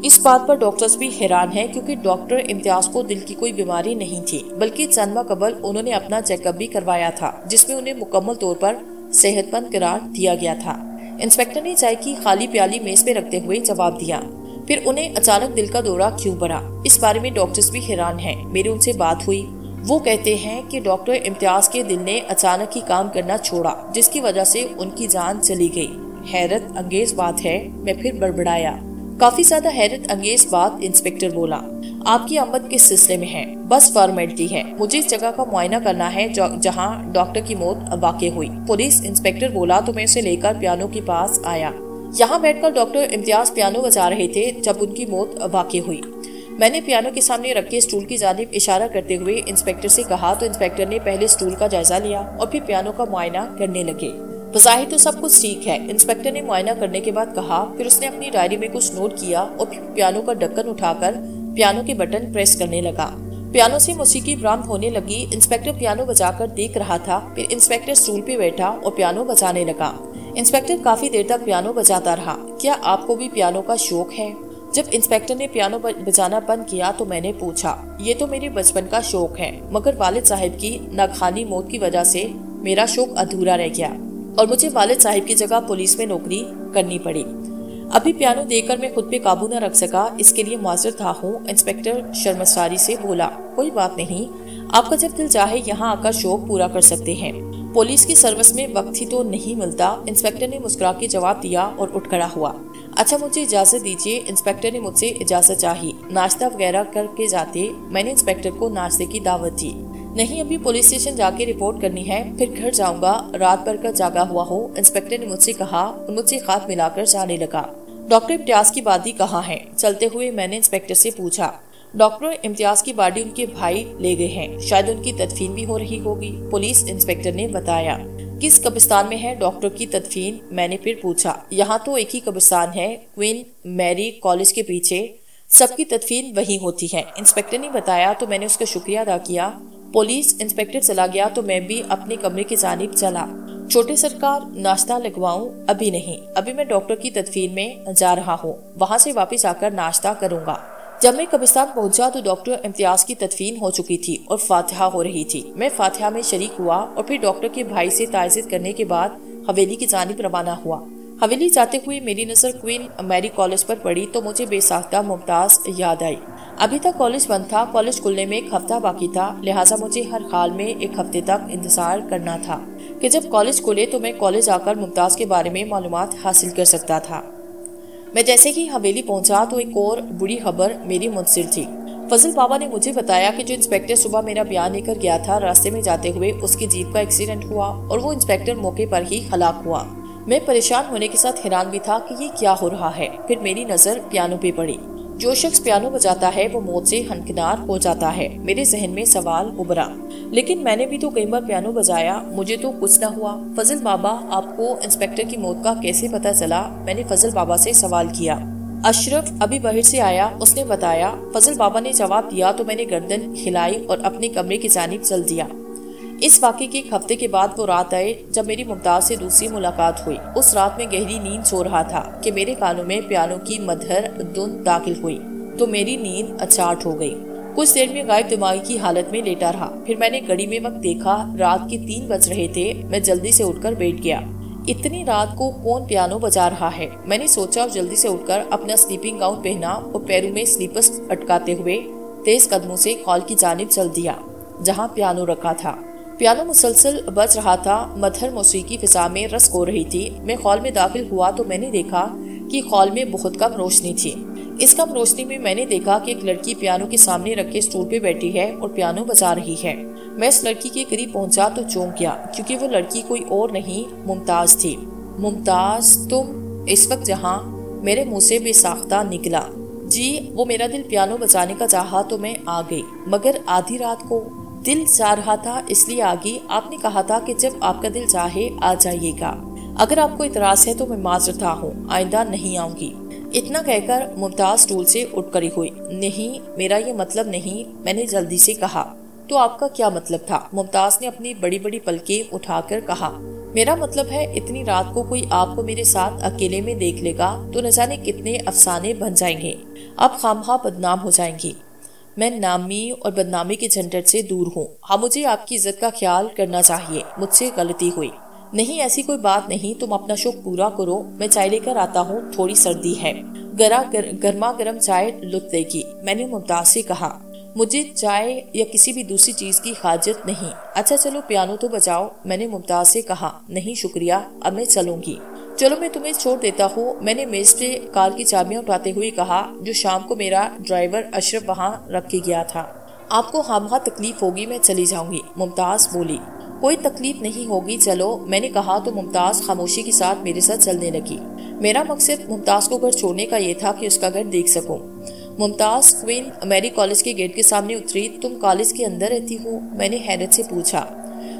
इस बात पर डॉक्टर्स भी हैरान हैं क्योंकि डॉक्टर इम्तियाज को दिल की कोई बीमारी नहीं थी, बल्कि चंद माह कबल उन्होंने अपना चेकअप भी करवाया था जिसमें उन्हें मुकम्मल तौर पर सेहतमंद करार दिया गया था। इंस्पेक्टर ने चाय की खाली प्याली मेज पे रखते हुए जवाब दिया। फिर उन्हें अचानक दिल का दौरा क्यों पड़ा, इस बारे में डॉक्टर्स भी हैरान हैं। मेरी उनसे बात हुई। वो कहते हैं कि डॉक्टर इम्तियाज के दिल ने अचानक ही काम करना छोड़ा जिसकी वजह से उनकी जान चली गई। हैरत अंगेज बात है, मैं फिर बड़बड़ाया। काफी ज्यादा हैरत अंगेज बात, इंस्पेक्टर बोला। आपकी आमद किस सिलसिले में है? बस फॉर्मेलिटी है, मुझे इस जगह का मुआयना करना है जहां डॉक्टर की मौत वाक़ई हुई। पुलिस इंस्पेक्टर बोला तो मैं उसे लेकर पियानो के पास आया। यहाँ बैठकर डॉक्टर इम्तियाज पियानो बजा रहे थे जब उनकी मौत वाक़ई हुई। मैंने पियानो के सामने रखे स्टूल की जानिब इशारा करते हुए इंस्पेक्टर से कहा तो इंस्पेक्टर ने पहले स्टूल का जायजा लिया और फिर पियानो का मुआयना करने लगे। बज़ाहिर तो सब कुछ ठीक है, इंस्पेक्टर ने मुआयना करने के बाद कहा। फिर उसने अपनी डायरी में कुछ नोट किया और फिर पियानो का ढक्कन उठाकर पियानो के बटन प्रेस करने लगा। पियानो से मौसीकी बरामद होने लगी। इंस्पेक्टर पियानो बजाकर देख रहा था। फिर इंस्पेक्टर स्टूल पे बैठा और पियानो बजाने लगा। इंस्पेक्टर काफी देर तक पियानो बजाता रहा। क्या आपको भी पियानो का शौक है? जब इंस्पेक्टर ने पियानो बजाना बंद किया तो मैंने पूछा। ये तो मेरे बचपन का शौक है, मगर वालिद साहिब की नागहानी मौत की वजह से मेरा शौक अधूरा रह गया और मुझे वालिद साहिब की जगह पुलिस में नौकरी करनी पड़ी। अभी पियानो देखकर मैं खुद पे काबू न रख सका, इसके लिए माजर था हूँ। इंस्पेक्टर शर्मसारी से बोला, कोई बात नहीं, आपका जब दिल चाहे यहाँ आकर शौक पूरा कर सकते हैं। पुलिस की सर्विस में वक्त ही तो नहीं मिलता। इंस्पेक्टर ने मुस्कुरा के जवाब दिया और उठ खड़ा हुआ। अच्छा, मुझे इजाजत दीजिए। इंस्पेक्टर ने मुझसे इजाजत चाही। नाश्ता वगैरह करके जाते। मैंने इंस्पेक्टर को नाश्ते की दावत दी। नहीं, अभी पुलिस स्टेशन जाके रिपोर्ट करनी है, फिर घर जाऊंगा, रात भर का जागा हुआ हो, इंस्पेक्टर ने मुझसे कहा और मुझसे हाथ मिलाकर जाने लगा। डॉक्टर इम्तियाज की बादी कहाँ है? चलते हुए मैंने इंस्पेक्टर से पूछा। डॉक्टर इम्तियाज की बॉडी उनके भाई ले गए हैं, शायद उनकी तदफीन भी हो रही होगी, पुलिस इंस्पेक्टर ने बताया। किस कब्रिस्तान में है डॉक्टर की तदफीन? मैंने फिर पूछा। यहाँ तो एक ही कब्रिस्तान है, क्वीन मैरी कॉलेज के पीछे, सबकी तदफीन वहीं होती है, इंस्पेक्टर ने बताया। तो मैंने उसका शुक्रिया अदा किया। पुलिस इंस्पेक्टर चला गया तो मैं भी अपने कमरे की जानिब चला। छोटे सरकार, नाश्ता लगवाऊं? अभी नहीं, अभी मैं डॉक्टर की तदफीन में जा रहा हूँ, वहाँ से वापस आकर नाश्ता करूंगा। जब मैं कब्रिस्तान पहुंचा तो डॉक्टर इम्तियाज की तदफीन हो चुकी थी और फातिहा हो रही थी। मैं फातिहा में शरीक हुआ और फिर डॉक्टर के भाई से ताज़ियत करने के बाद हवेली की जानिब रवाना हुआ। हवेली जाते हुए मेरी नज़र क्वीन मैरी कॉलेज पर पड़ी तो मुझे बेसाख्ता मुमताज याद आई। अभी तक कॉलेज बंद था, कॉलेज खुलने में एक हफ्ता बाकी था, लिहाजा मुझे हर हाल में एक हफ्ते तक इंतजार करना था कि जब कॉलेज खुले तो मैं कॉलेज आकर मुमताज के बारे में मालूमात हासिल कर सकता था। मैं जैसे ही हवेली पहुंचा तो एक और बुरी खबर मेरी मुंतजिर थी। फजल बाबा ने मुझे बताया कि जो इंस्पेक्टर सुबह मेरा बयान लेकर गया था, रास्ते में जाते हुए उसकी जीप का एक्सीडेंट हुआ और वो इंस्पेक्टर मौके पर ही हलाक हुआ। मैं परेशान होने के साथ हैरान भी था कि ये क्या हो रहा है। फिर मेरी नजर पियानो पे पड़ी। जो शख्स पियानो बजाता है वो मौत से हनकिनार हो जाता है। मेरे जहन में सवाल उभरा, लेकिन मैंने भी तो कई बार पियानो बजाया, मुझे तो कुछ न हुआ। फजल बाबा, आपको इंस्पेक्टर की मौत का कैसे पता चला? मैंने फजल बाबा से सवाल किया। अशरफ अभी बाहर से आया, उसने बताया, फजल बाबा ने जवाब दिया। तो मैंने गर्दन हिलाई और अपने कमरे की जानिब चल दिया। इस वाक़े के एक हफ्ते के बाद वो रात आए जब मेरी मुमताज से दूसरी मुलाकात हुई। उस रात में गहरी नींद सो रहा था कि मेरे कानों में पियानो की मधुर धुन दाखिल हुई तो मेरी नींद अचाट हो गई। कुछ देर में गायब दिमागी की हालत में लेटा रहा। फिर मैंने घड़ी में वक्त देखा, रात के 3 बज रहे थे। मैं जल्दी से उठकर बैठ गया। इतनी रात को कौन पियानो बजा रहा है? मैंने सोचा और जल्दी से उठकर अपना स्लीपिंग गाउन पहना और पैरों में स्लीपर्स अटकाते हुए तेज कदमों से हॉल की जानिब चल दिया जहाँ पियानो रखा था। पियानो मुसलसल बज रहा था, मधुर मौसीकी फिजा में रस हो रही थी। मैं हॉल में दाखिल हुआ तो मैंने देखा कि हॉल में बहुत कम रोशनी थी। इस कम रोशनी में मैंने देखा कि एक लड़की पियानो के सामने रखे स्टूल पे बैठी है और पियानो बजा रही है। मैं इस लड़की के करीब पहुंचा तो चौंक गया, क्योंकि वो लड़की कोई और नहीं, मुमताज थी। मुमताज, तुम इस वक्त जहाँ मेरे मुंह से बेसाख्ता निकला। जी, वो मेरा दिल पियानो बजाने का चाहा तो मैं आ गई, मगर आधी रात को दिल चाह रहा था इसलिए आ गई। आपने कहा था कि जब आपका दिल चाहे आ जाइएगा। अगर आपको इतराज है तो मैं माजरता हूँ, आइंदा नहीं आऊंगी। इतना कहकर मुमताज स्टूल से उठ खड़ी हुई। नहीं, मेरा ये मतलब नहीं, मैंने जल्दी से कहा। तो आपका क्या मतलब था? मुमताज ने अपनी बड़ी बड़ी पलकें उठाकर कहा। मेरा मतलब है इतनी रात को कोई आपको मेरे साथ अकेले में देख लेगा तो न जाने कितने अफसाने बन जाएंगे। आप खामखा बदनाम हो जाएंगी। मैं नामी और बदनामी के झंझट से दूर हूँ। हाँ, मुझे आपकी इज्जत का ख्याल करना चाहिए। मुझसे गलती हुई। नहीं, ऐसी कोई बात नहीं, तुम अपना शौक पूरा करो, मैं चाय लेकर आता हूँ, थोड़ी सर्दी है। गर्मा गर्म चाय लुत्फ देगी। मैंने मुमताज से कहा। मुझे चाय या किसी भी दूसरी चीज की हाजत नहीं। अच्छा चलो पियानो तो बजाओ, मैंने मुमताज से कहा। नहीं शुक्रिया, अब मैं चलूंगी। चलो मैं तुम्हें छोड़ देता हूँ, मैंने मेज से कार की चाबियां उठाते हुए कहा, जो शाम को मेरा ड्राइवर अशरफ वहाँ रख के गया था। आपको खामखा तकलीफ होगी, मैं चली जाऊंगी, मुमताज बोली। कोई तकलीफ नहीं होगी, चलो, मैंने कहा तो मुमताज खामोशी के साथ मेरे साथ चलने लगी। मेरा मकसद मुमताज को घर छोड़ने का ये था कि उसका घर देख सकूं। मुमताज क्वीन मैरी कॉलेज के गेट के सामने उतरी। तुम कॉलेज के अंदर रहती हो? मैंने हैरत से पूछा।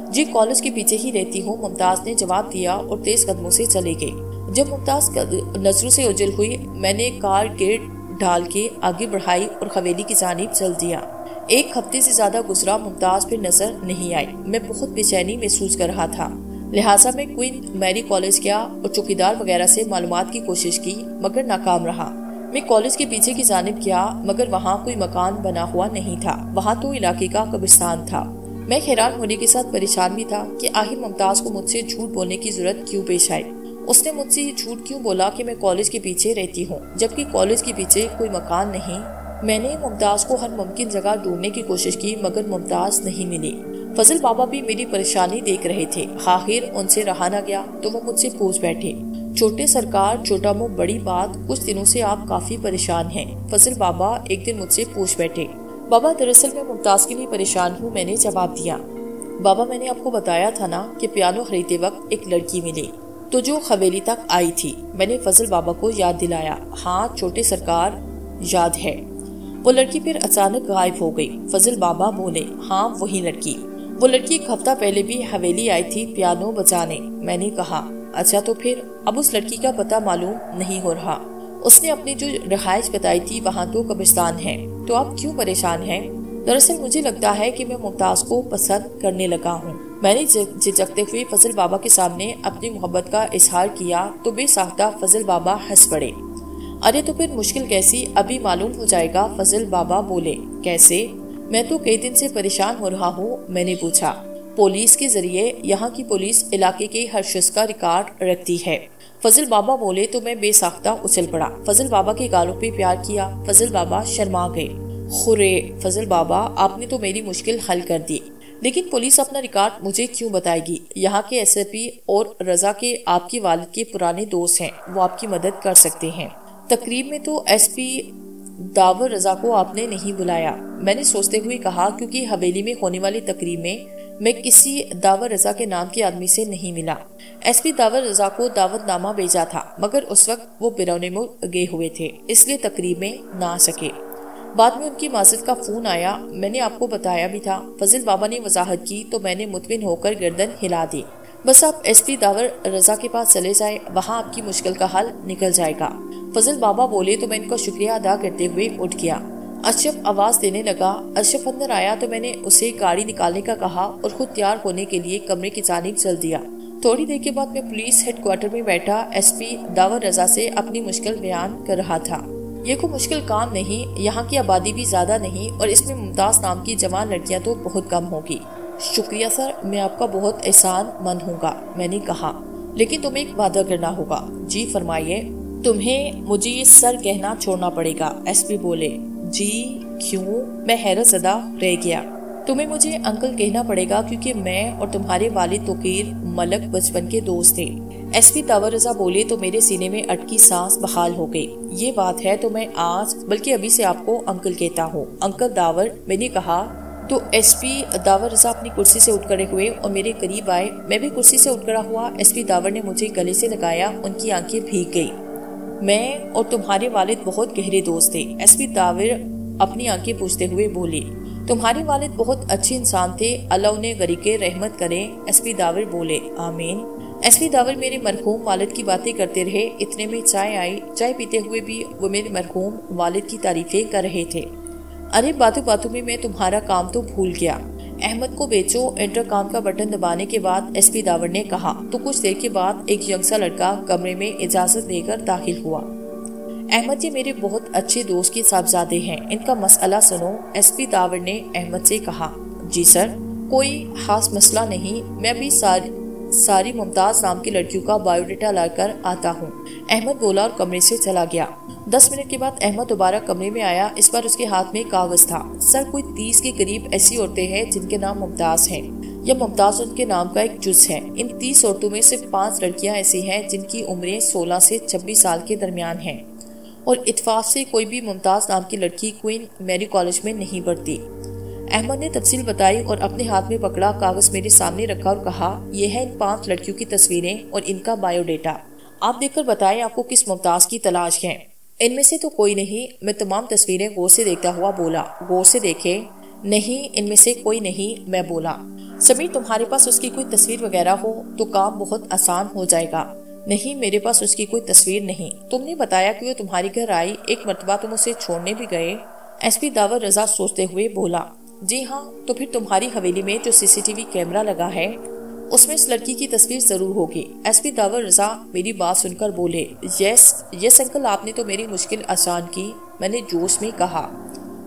जी, कॉलेज के पीछे ही रहती हूँ, मुमताज ने जवाब दिया और तेज कदमों से चले गई। जब मुमताज नजरों से ओझल हुई, मैंने कार गेट ढाल के आगे बढ़ाई और हवेली की जानिब चल दिया। एक हफ्ते से ज्यादा गुजरा, मुमताज फिर नजर नहीं आई। मैं बहुत बेचैनी महसूस कर रहा था, लिहाजा मैं क्वीन मैरी कॉलेज गया और चौकीदार वगैरह से मालूमात की कोशिश की, मगर नाकाम रहा। मैं कॉलेज के पीछे की जानिब गया, मगर वहाँ कोई मकान बना हुआ नहीं था। वहाँ तो इलाके का कब्रिस्तान था। मैं हैरान होने के साथ परेशान भी था कि आखिर मुमताज को मुझसे झूठ बोलने की जरूरत क्यों पेश आई। उसने मुझसे ये झूठ क्यों बोला कि मैं कॉलेज के पीछे रहती हूँ, जबकि कॉलेज के पीछे कोई मकान नहीं। मैंने मुमताज को हर मुमकिन जगह ढूंढने की कोशिश की, मगर मुमताज नहीं मिली। फजल बाबा भी मेरी परेशानी देख रहे थे। आखिर उनसे रहा न गया तो वो मुझसे पूछ बैठे, छोटे सरकार, छोटा मुंह बड़ी बात, कुछ दिनों से आप काफी परेशान हैं। फजल बाबा एक दिन मुझसे पूछ बैठे। बाबा, दरअसल मैं मुमताज के लिए परेशान हूँ, मैंने जवाब दिया। बाबा, मैंने आपको बताया था ना कि पियानो खरीदते वक्त एक लड़की मिली, तो जो हवेली तक आई थी। मैंने फजल बाबा को याद दिलाया। हाँ छोटे सरकार, याद है। वो लड़की फिर अचानक गायब हो गई। फजल बाबा बोले, हाँ वही लड़की। वो लड़की एक हफ्ता पहले भी हवेली आई थी पियानो बजाने। मैंने कहा, अच्छा तो फिर? अब उस लड़की का पता मालूम नहीं हो रहा। उसने अपनी जो रहाइश बताई थी वहाँ तो कब्रिस्तान है। तो आप क्यों परेशान हैं? दरअसल मुझे लगता है कि मैं मुमताज को पसंद करने लगा हूँ। मैंने झिझकते हुए फजल बाबा के सामने अपनी मोहब्बत का इजहार किया तो बेसाख्ता फजल बाबा हंस पड़े। अरे तो फिर मुश्किल कैसी, अभी मालूम हो जाएगा, फजल बाबा बोले। कैसे? मैं तो कई दिन से परेशान हो रहा हूँ, मैंने पूछा। पुलिस के जरिए। यहाँ की पुलिस इलाके के हर शख्स का रिकॉर्ड रखती है। फजल बाबा बोले तो मैं बेसाख्ता उछल पड़ा। फजल बाबा के गालों पे प्यार किया। फजल बाबा शर्मा गए। खुरे फजल बाबा, आपने तो मेरी मुश्किल हल कर दी, लेकिन पुलिस अपना रिकॉर्ड मुझे क्यों बताएगी? यहाँ के एसपी और रजा के आपकी वालिद के पुराने दोस्त हैं, वो आपकी मदद कर सकते हैं। तकरीब में तो एसपी दावर रजा को आपने नहीं बुलाया, मैंने सोचते हुए कहा, क्योंकि हवेली में होने वाली तकरीब में मैं किसी दावर रजा के नाम के आदमी से नहीं मिला। एसपी दावर रजा को दावतनामा भेजा था, मगर उस वक्त वो बिरौने मुल्क गए हुए थे, इसलिए तकरीब में ना आ सके। बाद में उनकी माजिद का फोन आया, मैंने आपको बताया भी था। फजल बाबा ने वजाहत की तो मैंने मुतमिन होकर गर्दन हिला दी। बस आप एसपी दावर रजा के पास चले जाए, वहाँ आपकी मुश्किल का हल निकल जाएगा। फजल बाबा बोले तो मैं इनका शुक्रिया अदा करते हुए उठ गया। अशरफ आवाज देने लगा। अशरफ अंदर आया तो मैंने उसे गाड़ी निकालने का कहा और खुद तैयार होने के लिए कमरे की जानिब चल दिया। थोड़ी देर के बाद मैं पुलिस हेडक्वार्टर में बैठा एसपी दावर रजा से अपनी मुश्किल बयान कर रहा था। ये कोई मुश्किल काम नहीं, यहाँ की आबादी भी ज्यादा नहीं और इसमें मुमताज नाम की जवान लड़कियाँ तो बहुत कम होगी। शुक्रिया सर, मैं आपका बहुत एहसान मंद हूँगा, मैंने कहा। लेकिन तुम्हें एक वादा करना होगा। जी फरमाइए। तुम्हें मुझे ये सर कहना छोड़ना पड़ेगा। एसपी बोले। जी क्यों? मैं हैरत ज़दा रह गया। तुम्हें मुझे अंकल कहना पड़ेगा क्योंकि मैं और तुम्हारे वालिद तोकीर मलक बचपन के दोस्त थे। एसपी दावर रजा बोले तो मेरे सीने में अटकी सांस बहाल हो गई। ये बात है तो मैं आज बल्कि अभी से आपको अंकल कहता हूँ। अंकल दावर, मैंने कहा। तो एसपी दावर रजा अपनी कुर्सी से उठ खड़े हुए और मेरे करीब आए। मैं भी कुर्सी से उठ खड़ा हुआ। एसपी दावर ने मुझे गले से लगाया। उनकी आंखें भीग गई। मैं और तुम्हारे वालिद बहुत गहरे दोस्त थे। एसपी दावर अपनी आंखें पूछते हुए बोले। तुम्हारे वालिद बहुत अच्छे इंसान थे, अल्लाह उन्हें गरीके रहमत करे। एसपी दावर बोले। आमीन। एसपी दावर मेरे मरहूम वालिद की बातें करते रहे। इतने में चाय आई। चाय पीते हुए भी वो मेरे मरहूम वालिद की तारीफें कर रहे थे। अरे बातों बातों में मैं तुम्हारा काम तो भूल गया। अहमद को बेचो। इंटरकॉम का बटन दबाने के बाद एसपी दावर ने कहा तो कुछ देर के बाद एक यंग सा लड़का कमरे में इजाजत लेकर दाखिल हुआ। अहमद ये मेरे बहुत अच्छे दोस्त के साहबजादे हैं, इनका मसला सुनो। एसपी दावर ने अहमद से कहा। जी सर। कोई खास मसला नहीं, मैं भी सारी मुमताज नाम की लड़कियों का बायोडाटा लाकर आता हूँ। अहमद बोला और कमरे से चला गया। 10 मिनट के बाद अहमद दोबारा कमरे में आया। इस बार उसके हाथ में कागज था। सर, कोई 30 के करीब ऐसी औरतें हैं जिनके नाम मुमताज हैं। यह मुमताज उनके नाम का एक जुज है। इन 30 औरतों में सिर्फ 5 लड़कियां ऐसी हैं जिनकी उम्रें 16 से 26 साल के दरमियान हैं और इत्तेफाक से कोई भी मुमताज नाम की लड़की क्वीन मैरी कॉलेज में नहीं पढ़ती। अहमद ने तफसील बताई और अपने हाथ में पकड़ा कागज मेरे सामने रखा और कहा, यह है इन 5 लड़कियों की तस्वीरें और इनका बायोडेटा। आप देखकर बताएं आपको किस मुमताज की तलाश है। इनमें से तो कोई नहीं। मैं तमाम तस्वीरें गौर से देखता हुआ बोला। गौर से देखे? नहीं, इनमें से कोई नहीं, मैं बोला। समीर, तुम्हारे पास उसकी कोई तस्वीर वगैरह हो तो काम बहुत आसान हो जाएगा। नहीं, मेरे पास उसकी कोई तस्वीर नहीं। तुमने बताया कि वो तुम्हारे घर आई, एक मर्तबा तुम उसे छोड़ने भी गए। एसपी दावर रजा सोचते हुए बोला। जी हाँ, तो फिर तुम्हारी हवेली में जो सीसीटीवी कैमरा लगा है उसमें इस लड़की की तस्वीर जरूर होगी। एसपी दावर रजा मेरी बात सुनकर बोले। यस अंकल, आपने तो मेरी मुश्किल आसान की। मैंने जोश में कहा।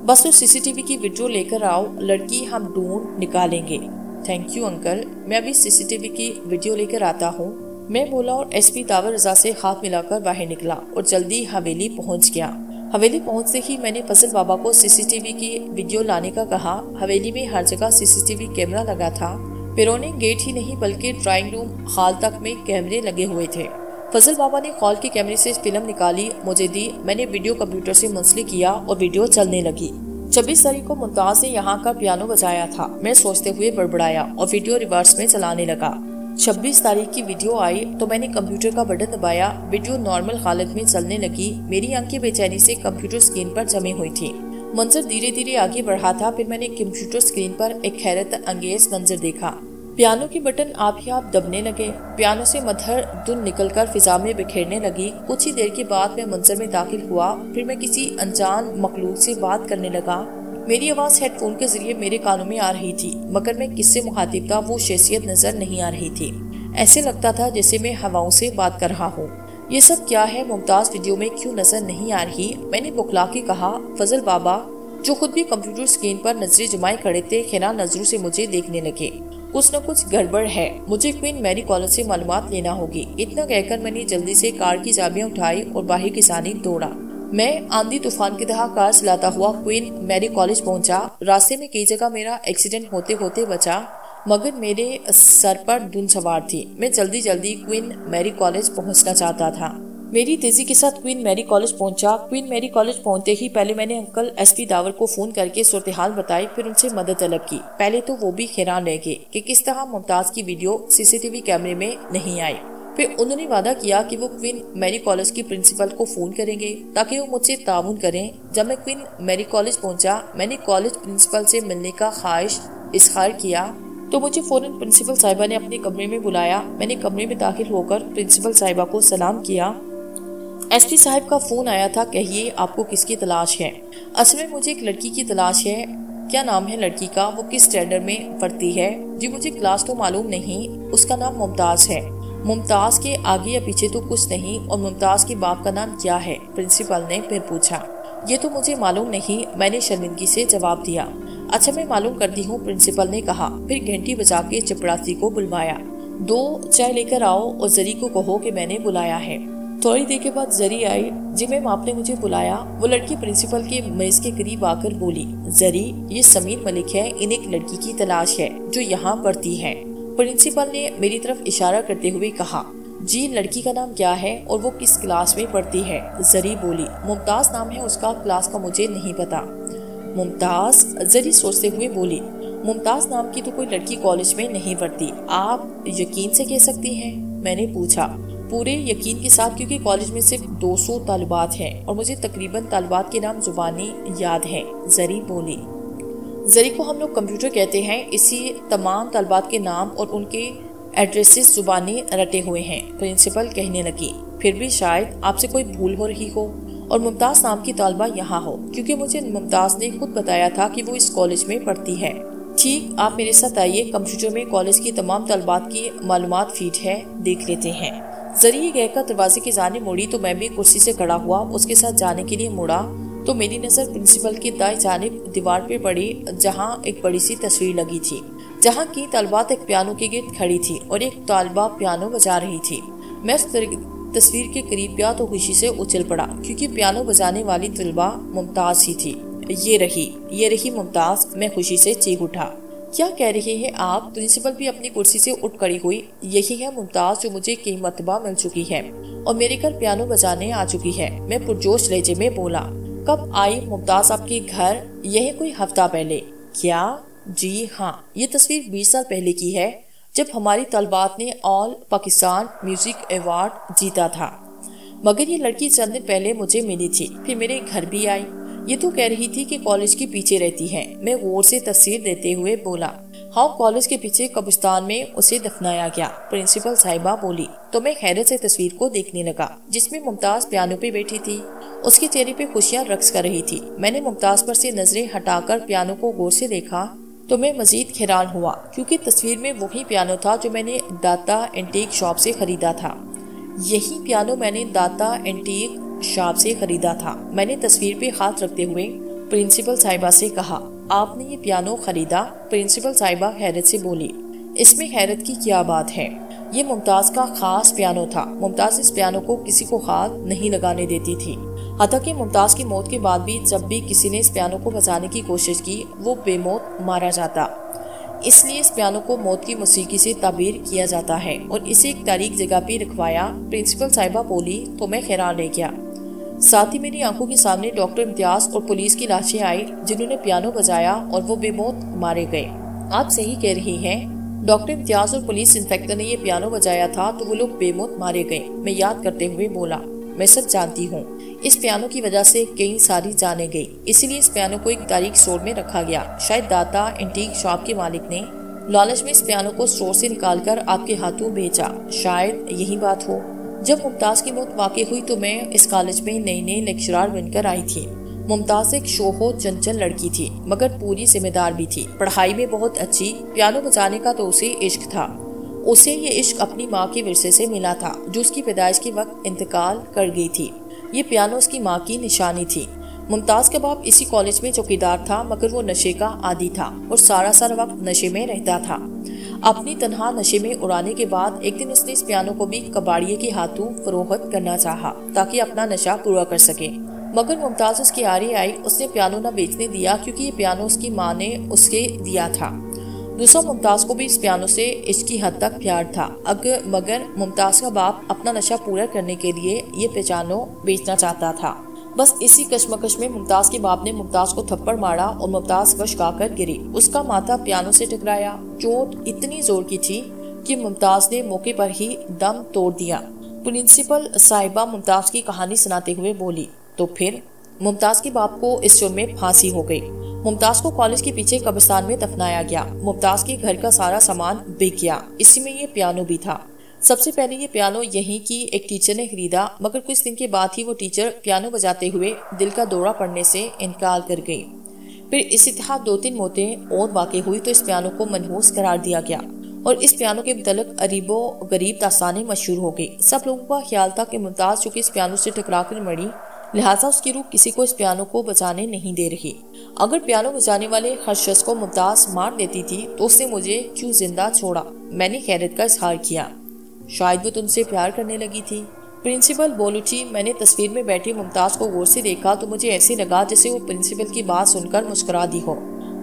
बस वो सीसीटीवी की वीडियो लेकर आओ, लड़की हम ढूंढ निकालेंगे। थैंक यू अंकल, मैं अभी सीसीटीवी की वीडियो लेकर आता हूँ, मैं बोला और एसपी दावर रजा से हाथ मिलाकर बाहर निकला और जल्दी हवेली पहुँच गया। हवेली पहुंचते ही मैंने फजल बाबा को सीसीटीवी की वीडियो लाने का कहा। हवेली में हर जगह सीसीटीवी कैमरा लगा था। पिरोने गेट ही नहीं बल्कि ड्राइंग रूम हॉल तक में कैमरे लगे हुए थे। फजल बाबा ने हॉल के कैमरे से फिल्म निकाली, मुझे दी। मैंने वीडियो कंप्यूटर से मुंसलिक किया और वीडियो चलने लगी। 26 तारीख को मुमताज ने यहाँ का पियानो बजाया था। मैं सोचते हुए बड़बड़ाया और वीडियो रिवर्स में चलाने लगा। 26 तारीख की वीडियो आई तो मैंने कंप्यूटर का बटन दबाया। वीडियो नॉर्मल हालत में चलने लगी। मेरी आंखें बेचैनी से कंप्यूटर स्क्रीन पर जमी हुई थी। मंजर धीरे धीरे आगे बढ़ा था। फिर मैंने कंप्यूटर स्क्रीन पर एक हैरत अंगेज मंजर देखा। पियानो के बटन आप ही आप दबने लगे। पियानो से मधुर धुन निकलकर फिजा में बिखेरने लगी। कुछ ही देर के बाद मैं मंजर में दाखिल हुआ। फिर मैं किसी अनजान मखलूक से बात करने लगा। मेरी आवाज हेडफोन के जरिए मेरे कानों में आ रही थी, मगर मैं किससे मुखातिब था वो शख्सियत नजर नहीं आ रही थी। ऐसे लगता था जैसे मैं हवाओं से बात कर रहा हूँ। ये सब क्या है? मुमताज वीडियो में क्यों नजर नहीं आ रही? मैंने बुखला के कहा। फजल बाबा, जो खुद भी कंप्यूटर स्क्रीन पर नजरें जमाए खड़े थे, खैरा नजरों से मुझे देखने लगे। कुछ न कुछ गड़बड़ है, मुझे क्वीन मैरी कॉलेज से मालूमात लेना होगी। इतना कहकर मैंने जल्दी से कार की चाबियां उठाई और बाहर की जानिब दौड़ा। मैं आंधी तूफान की तरह कार चलाता हुआ क्वीन मैरी कॉलेज पहुंचा। रास्ते में कई जगह मेरा एक्सीडेंट होते होते बचा, मगर मेरे सर पर धुन सवार थी। मैं जल्दी जल्दी क्वीन मैरी कॉलेज पहुंचना चाहता था। मेरी तेजी के साथ क्वीन मैरी कॉलेज पहुंचा। क्वीन मैरी कॉलेज पहुंचते ही पहले मैंने अंकल एसपी दावर को फोन करके सूरत हाल बताई, फिर उनसे मदद तलब की। पहले तो वो भी हैरान रह गए कि किस तरह मुमताज की वीडियो सीसीटीवी कैमरे में नहीं आई। फिर उन्होंने वादा किया कि वो क्वीन मैरी कॉलेज की प्रिंसिपल को फोन करेंगे ताकि वो मुझसे ताउन करें। जब मैं क्वीन मैरी कॉलेज पहुंचा, मैंने कॉलेज प्रिंसिपल से मिलने का ख्वाहिश इजहार किया तो मुझे फौरन प्रिंसिपल साहिबा ने अपने कमरे में बुलाया। मैंने कमरे में दाखिल होकर प्रिंसिपल साहिबा को सलाम किया। एसपी साहब का फोन आया था, कहिए आपको किसकी तलाश है? असल में मुझे एक लड़की की तलाश है। क्या नाम है लड़की का? वो किस स्टैंडर्ड में पढ़ती है? जी मुझे क्लास तो मालूम नहीं, उसका नाम मुमताज है। मुमताज के आगे या पीछे तो कुछ नहीं, और मुमताज के बाप का नाम क्या है? प्रिंसिपल ने फिर पूछा। ये तो मुझे मालूम नहीं, मैंने शर्मिंदगी से जवाब दिया। अच्छा मैं मालूम करती हूँ, प्रिंसिपल ने कहा। फिर घंटी बजा के चपरासी को बुलवाया। 2 चाय लेकर आओ और जरी को कहो कि मैंने बुलाया है। थोड़ी देर के बाद जरी आई। जी मैम, आपने मुझे बुलाया। वो लड़की प्रिंसिपल के मेज के करीब आकर बोली, जरी, ये समीर मलिक है, इन्हें एक लड़की की तलाश है जो यहाँ पढ़ती है। प्रिंसिपल ने मेरी तरफ इशारा करते हुए कहा, जी लड़की का नाम क्या है और वो किस क्लास में पढ़ती है? जरी बोली, मुमताज नाम है उसका, क्लास का मुझे नहीं पता। मुमताज? जरी सोचते हुए बोली, मुमताज नाम की तो कोई लड़की कॉलेज में नहीं पढ़ती, आप यकीन से कह सकती हैं? मैंने पूछा। पूरे यकीन के साथ, क्योंकि कॉलेज में सिर्फ 200 तालिबात हैं और मुझे तकरीबन तालिबात के नाम जुबानी याद हैं। जरी बोली। जरी को हम लोग कंप्यूटर कहते हैं, इसी तमाम तालिबात के नाम और उनके एड्रेसेस जुबानी रटे हुए हैं। प्रिंसिपल कहने लगी, फिर भी शायद आपसे कोई भूल हो रही हो और मुमताज नाम की तालिबा यहाँ हो, क्योंकि मुझे मुमताज ने खुद बताया था कि वो इस कॉलेज में पढ़ती है। ठीक, आप मेरे साथ आइए, कंप्यूटर में कॉलेज की तमाम तालिबात की मालूमात फीड है, देख लेते हैं। जरिए कहकर दरवाजे की जानिब मुड़ी तो मैं भी कुर्सी से खड़ा हुआ उसके साथ जाने के लिए मुड़ा तो मेरी नजर प्रिंसिपल की दाएं जानिब दीवार पे पड़ी, जहाँ एक बड़ी सी तस्वीर लगी थी, जहाँ की तालिबात एक पियानो के गिर्द खड़ी थी और एक तालिबा पियानो बजा रही थी। मैं उस तस्वीर के करीब गया तो खुशी से उछल पड़ा, क्योंकि पियानो बजाने वाली तलबा मुमताज ही थी। ये रही मुमताज। मैं खुशी से चीख उठा। क्या कह रहे हैं आप? प्रिंसिपल भी अपनी कुर्सी से उठ खड़ी हुई। यही है मुमताज जो मुझे कई मरतबा मिल चुकी है और मेरे घर पियानो बजाने आ चुकी है। मैं पुरजोश लहजे में बोला। कब आई मुमताज आपके घर? यह कोई हफ्ता पहले। क्या? जी हाँ, ये तस्वीर 20 साल पहले की है, जब हमारी तलबात ने ऑल पाकिस्तान म्यूजिक अवार्ड जीता था। मगर ये लड़की चंद दिन पहले मुझे मिली थी, फिर मेरे घर भी आई। ये तो कह रही थी कि कॉलेज के पीछे रहती है। मैं गौर से तस्वीर देते हुए बोला, हाँ, कॉलेज के पीछे कब्रिस्तान में उसे दफनाया गया। प्रिंसिपल साहिबा बोली तो मैं हैरत से तस्वीर को देखने लगा, जिसमें मुमताज पियानो पे बैठी थी। उसके चेहरे पे खुशियाँ रक्स कर रही थी। मैंने मुमताज पर से नजरें हटाकर पियानो को गौर से देखा तो मैं मजीद हैरान हुआ, क्योंकि तस्वीर में वही पियानो था जो मैंने दाता एंटीक शॉप से खरीदा था। यही पियानो मैंने दाता एंटीक शॉप से खरीदा था। मैंने तस्वीर पे हाथ रखते हुए प्रिंसिपल साहिबा से कहा, आपने ये पियानो खरीदा? प्रिंसिपल साहिबा हैरत से बोली, इसमें हैरत की क्या बात है? ये मुमताज का खास पियानो था। मुमताज इस पियानो को किसी को हाथ नहीं लगाने देती थी। हालांकि मुमताज की मौत के बाद भी जब भी किसी ने इस पियानो को बजाने की कोशिश की, वो बेमौत मारा जाता। इसलिए इस पियानो को मौत की मौसीकी से ताबीर किया जाता है और इसे एक तारीख जगह पे रखवाया। प्रिंसिपल साहिबा बोली तो मैं हैरान रह गया। साथ ही मेरी आंखों के सामने डॉक्टर इम्तियाज और पुलिस की लाशें आई, जिन्होंने पियानो बजाया और वो बेमौत मारे गए। आप सही कह रही हैं, डॉक्टर इम्तियाज और पुलिस इंस्पेक्टर ने ये पियानो बजाया था तो वो लोग बेमौत मारे गए। मैं याद करते हुए बोला, मैं सब जानती हूँ। इस पियानो की वजह से कई सारी जाने गई, इसीलिए इस पियानो को एक तारीख स्टोर में रखा गया। शायद दाता एंटीक शॉप के मालिक ने लालच में इस पियानो को स्टोर से निकालकर आपके हाथों बेचा। शायद यही बात हो। जब मुमताज की मौत वाकई हुई तो मैं इस कॉलेज में नई लेक्चरर बनकर आई थी। मुमताज एक शोहो चंचल लड़की थी, मगर पूरी जिम्मेदार भी थी। पढ़ाई में बहुत अच्छी। पियानो बजाने का तो उसे इश्क था। उसे ये इश्क अपनी माँ के विरसे से मिला था, जो उसकी पैदाइश के वक्त इंतकाल कर गई थी। ये पियानो उसकी माँ की निशानी थी। मुमताज का बाप इसी कॉलेज में चौकीदार था, मगर वो नशे का आदी था और सारा वक्त नशे में रहता था। अपनी तनहा नशे में उड़ाने के बाद एक दिन उसने इस पियानो को भी कबाड़िए के हाथों फरोख्त करना चाहा, ताकि अपना नशा पूरा कर सके। मगर मुमताज उसकी आरी आई। उसने पियानो न बेचने दिया, क्योंकि ये पियानो उसकी माँ ने उसके दिया था। दूसरा, मुमताज को भी इस पियानो से इसकी हद तक प्यार था। मगर मुमताज का बाप अपना नशा पूरा करने के लिए ये पियानो बेचना चाहता था। बस इसी कश्मकश में मुमताज के बाप ने मुमताज को थप्पड़ मारा और मुमताज वशकाकर गिरी। उसका माथा पियानो से टकराया। चोट इतनी जोर की थी कि मुमताज ने मौके पर ही दम तोड़ दिया। प्रिंसिपल साहिबा मुमताज की कहानी सुनाते हुए बोली, तो फिर मुमताज के बाप को इस जुर्म में फांसी हो गई। मुमताज को कॉलेज के पीछे कब्रिस्तान में दफनाया गया। मुमताज के घर का सारा सामान बिक गया, इसी में ये पियानो भी था। सबसे पहले ये पियानो यहीं की एक टीचर ने खरीदा, मगर कुछ दिन के बाद ही वो टीचर पियानो बजाते हुए दिल का दौरा पड़ने से इनकार कर गई। फिर इसी तरह 2-3 मौतें और वाक़ हुई तो इस पियानो को मनहूस करार दिया गया और इस पियानो के मुतल्लिक़ अरीबो गरीब दास्तानें मशहूर हो गई। सब लोगों का ख्याल था कि मुमताज चूँकि इस पियानो से टकरा कर मरी, लिहाजा उसकी रूह किसी को इस पियानो को बजाने नहीं दे रही। अगर पियानो बजाने वाले हर शख्स को मुमताज मार देती थी तो उसने मुझे क्यों जिंदा छोड़ा? मैंने हैरत का इजहार किया। शायद वो तुमसे प्यार करने लगी थी। प्रिंसिपल बोल उठी। मैंने तस्वीर में बैठी मुमताज को गौर से देखा तो मुझे ऐसे लगा जैसे वो प्रिंसिपल की बात सुनकर मुस्कुरा दी हो।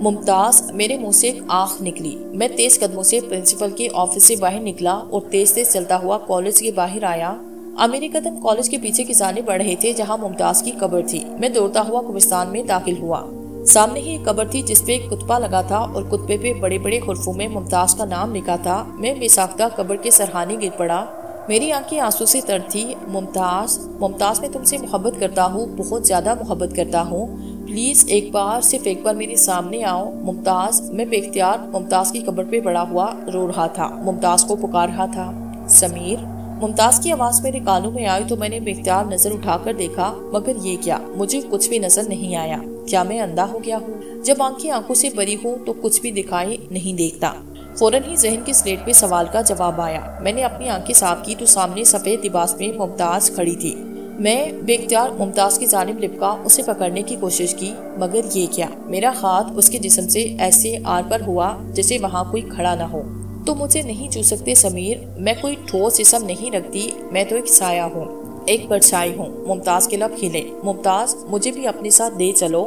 मुमताज, मेरे मुंह से एक आंख निकली। मैं तेज कदमों से प्रिंसिपल के ऑफिस से बाहर निकला और तेज तेज चलता हुआ कॉलेज के बाहर आया। अब मेरे कदम कॉलेज के पीछे की जानिब बढ़ रहे थे जहाँ मुमताज की कब्र थी। मैं दौड़ता हुआ कब्रिस्तान में दाखिल हुआ। सामने ही एक कब्र थी जिसपे एक कुतबा लगा था और कुतबे पे बड़े बड़े हुर्फों में मुमताज का नाम लिखा था। मैं बेसाख्ता कब्र के सरहाने गिर पड़ा। मेरी आंखें आंसू से तर थी। मुमताज, मुमताज, मैं तुमसे मोहब्बत करता हूँ, बहुत ज्यादा मोहब्बत करता हूँ। प्लीज एक बार, सिर्फ एक बार मेरे सामने आओ। मुमताज। मैं बेख्तियार मुमताज की कब्र पे पड़ा हुआ रो रहा था, मुमताज को पुकार रहा था। समीर। मुमताज की आवाज मेरे कानों में आई तो मैंने बेख्तियार नजर उठाकर देखा, मगर ये क्या, मुझे कुछ भी नजर नहीं आया। क्या मैं अंधा हो गया हूँ? जब आंखें आंखों से भरी हूँ तो कुछ भी दिखाई नहीं देता। फौरन ही जहन की स्लेट पे सवाल का जवाब आया। मैंने अपनी आंखें साफ की तो सामने सफेद लिबास में मुमताज खड़ी थी। मैं बेख्तियार मुमताज की जानिब लिपका, उसे पकड़ने की कोशिश की, मगर ये क्या, मेरा हाथ उसके जिस्म से ऐसे आर पर हुआ जैसे वहाँ कोई खड़ा न हो। तो मुझे नहीं छू सकते समीर, मैं कोई ठोस जिस्म नहीं रखती, मैं तो एक साया हूँ, एक परछाई हूँ। मुमताज के लब खिले। मुमताज, मुझे भी अपने साथ ले चलो।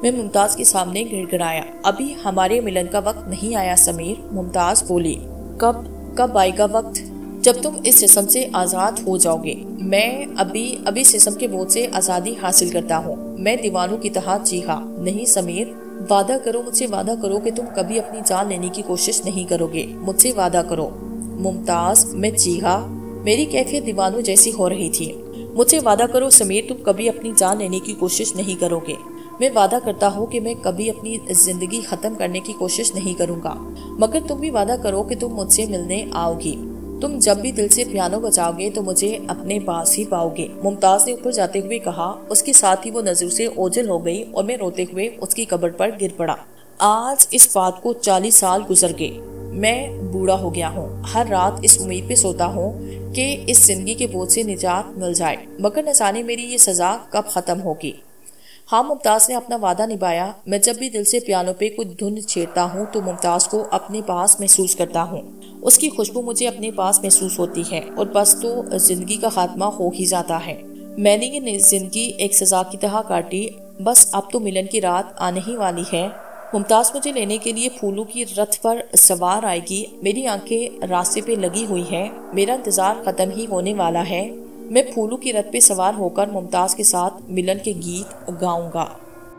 मैं मुमताज के सामने गिड़गिड़ाया। अभी हमारे मिलन का वक्त नहीं आया समीर। मुमताज बोली। कब आएगा वक्त? जब तुम इस जिस्म से आज़ाद हो जाओगे। मैं अभी इस जिस्म के बोझ से आज़ादी हासिल करता हूँ। मैं दीवानों की तरह चीखा। नहीं समीर, वादा करो, मुझसे वादा करो कि तुम कभी अपनी जान लेने की कोशिश नहीं करोगे। मुझसे वादा करो। मुमताज, मैं चीखा। मेरी कैफियत दीवानों जैसी हो रही थी। मुझसे वादा करो समीर, तुम कभी अपनी जान लेने की कोशिश नहीं करोगे। मैं वादा करता हूँ कि मैं कभी अपनी जिंदगी खत्म करने की कोशिश नहीं करूँगा, मगर तुम भी वादा करो कि तुम मुझसे मिलने आओगी। तुम जब भी दिल से पियानो बजाओगे तो मुझे अपने पास ही पाओगे। मुमताज ने ऊपर जाते हुए कहा। उसके साथ ही वो नजर से ओझल हो गई और मैं रोते हुए उसकी कब्र पर गिर पड़ा। आज इस बात को 40 साल गुजर गए। मैं बूढ़ा हो गया हूँ। हर रात इस उम्मीद पे सोता हूँ कि इस जिंदगी के बोझ से निजात मिल जाए, मगर न जाने मेरी ये सजा कब खत्म होगी। हाँ, मुमताज ने अपना वादा निभाया। मैं जब भी दिल से पियानो पे कुछ धुन छेड़ता हूँ तो मुमताज को अपने पास महसूस करता हूँ। उसकी खुशबू मुझे अपने पास महसूस होती है और बस तो जिंदगी का खात्मा हो ही जाता है। मैंने ये जिंदगी एक सजा की तरह काटी, बस अब तो मिलन की रात आने ही वाली है। मुमताज मुझे लेने के लिए फूलों की रथ पर सवार आएगी। मेरी आंखें रास्ते पे लगी हुई है। मेरा इंतजार खत्म ही होने वाला है। मैं फूलों की रथ पे सवार होकर मुमताज के साथ मिलन के गीत गाऊंगा।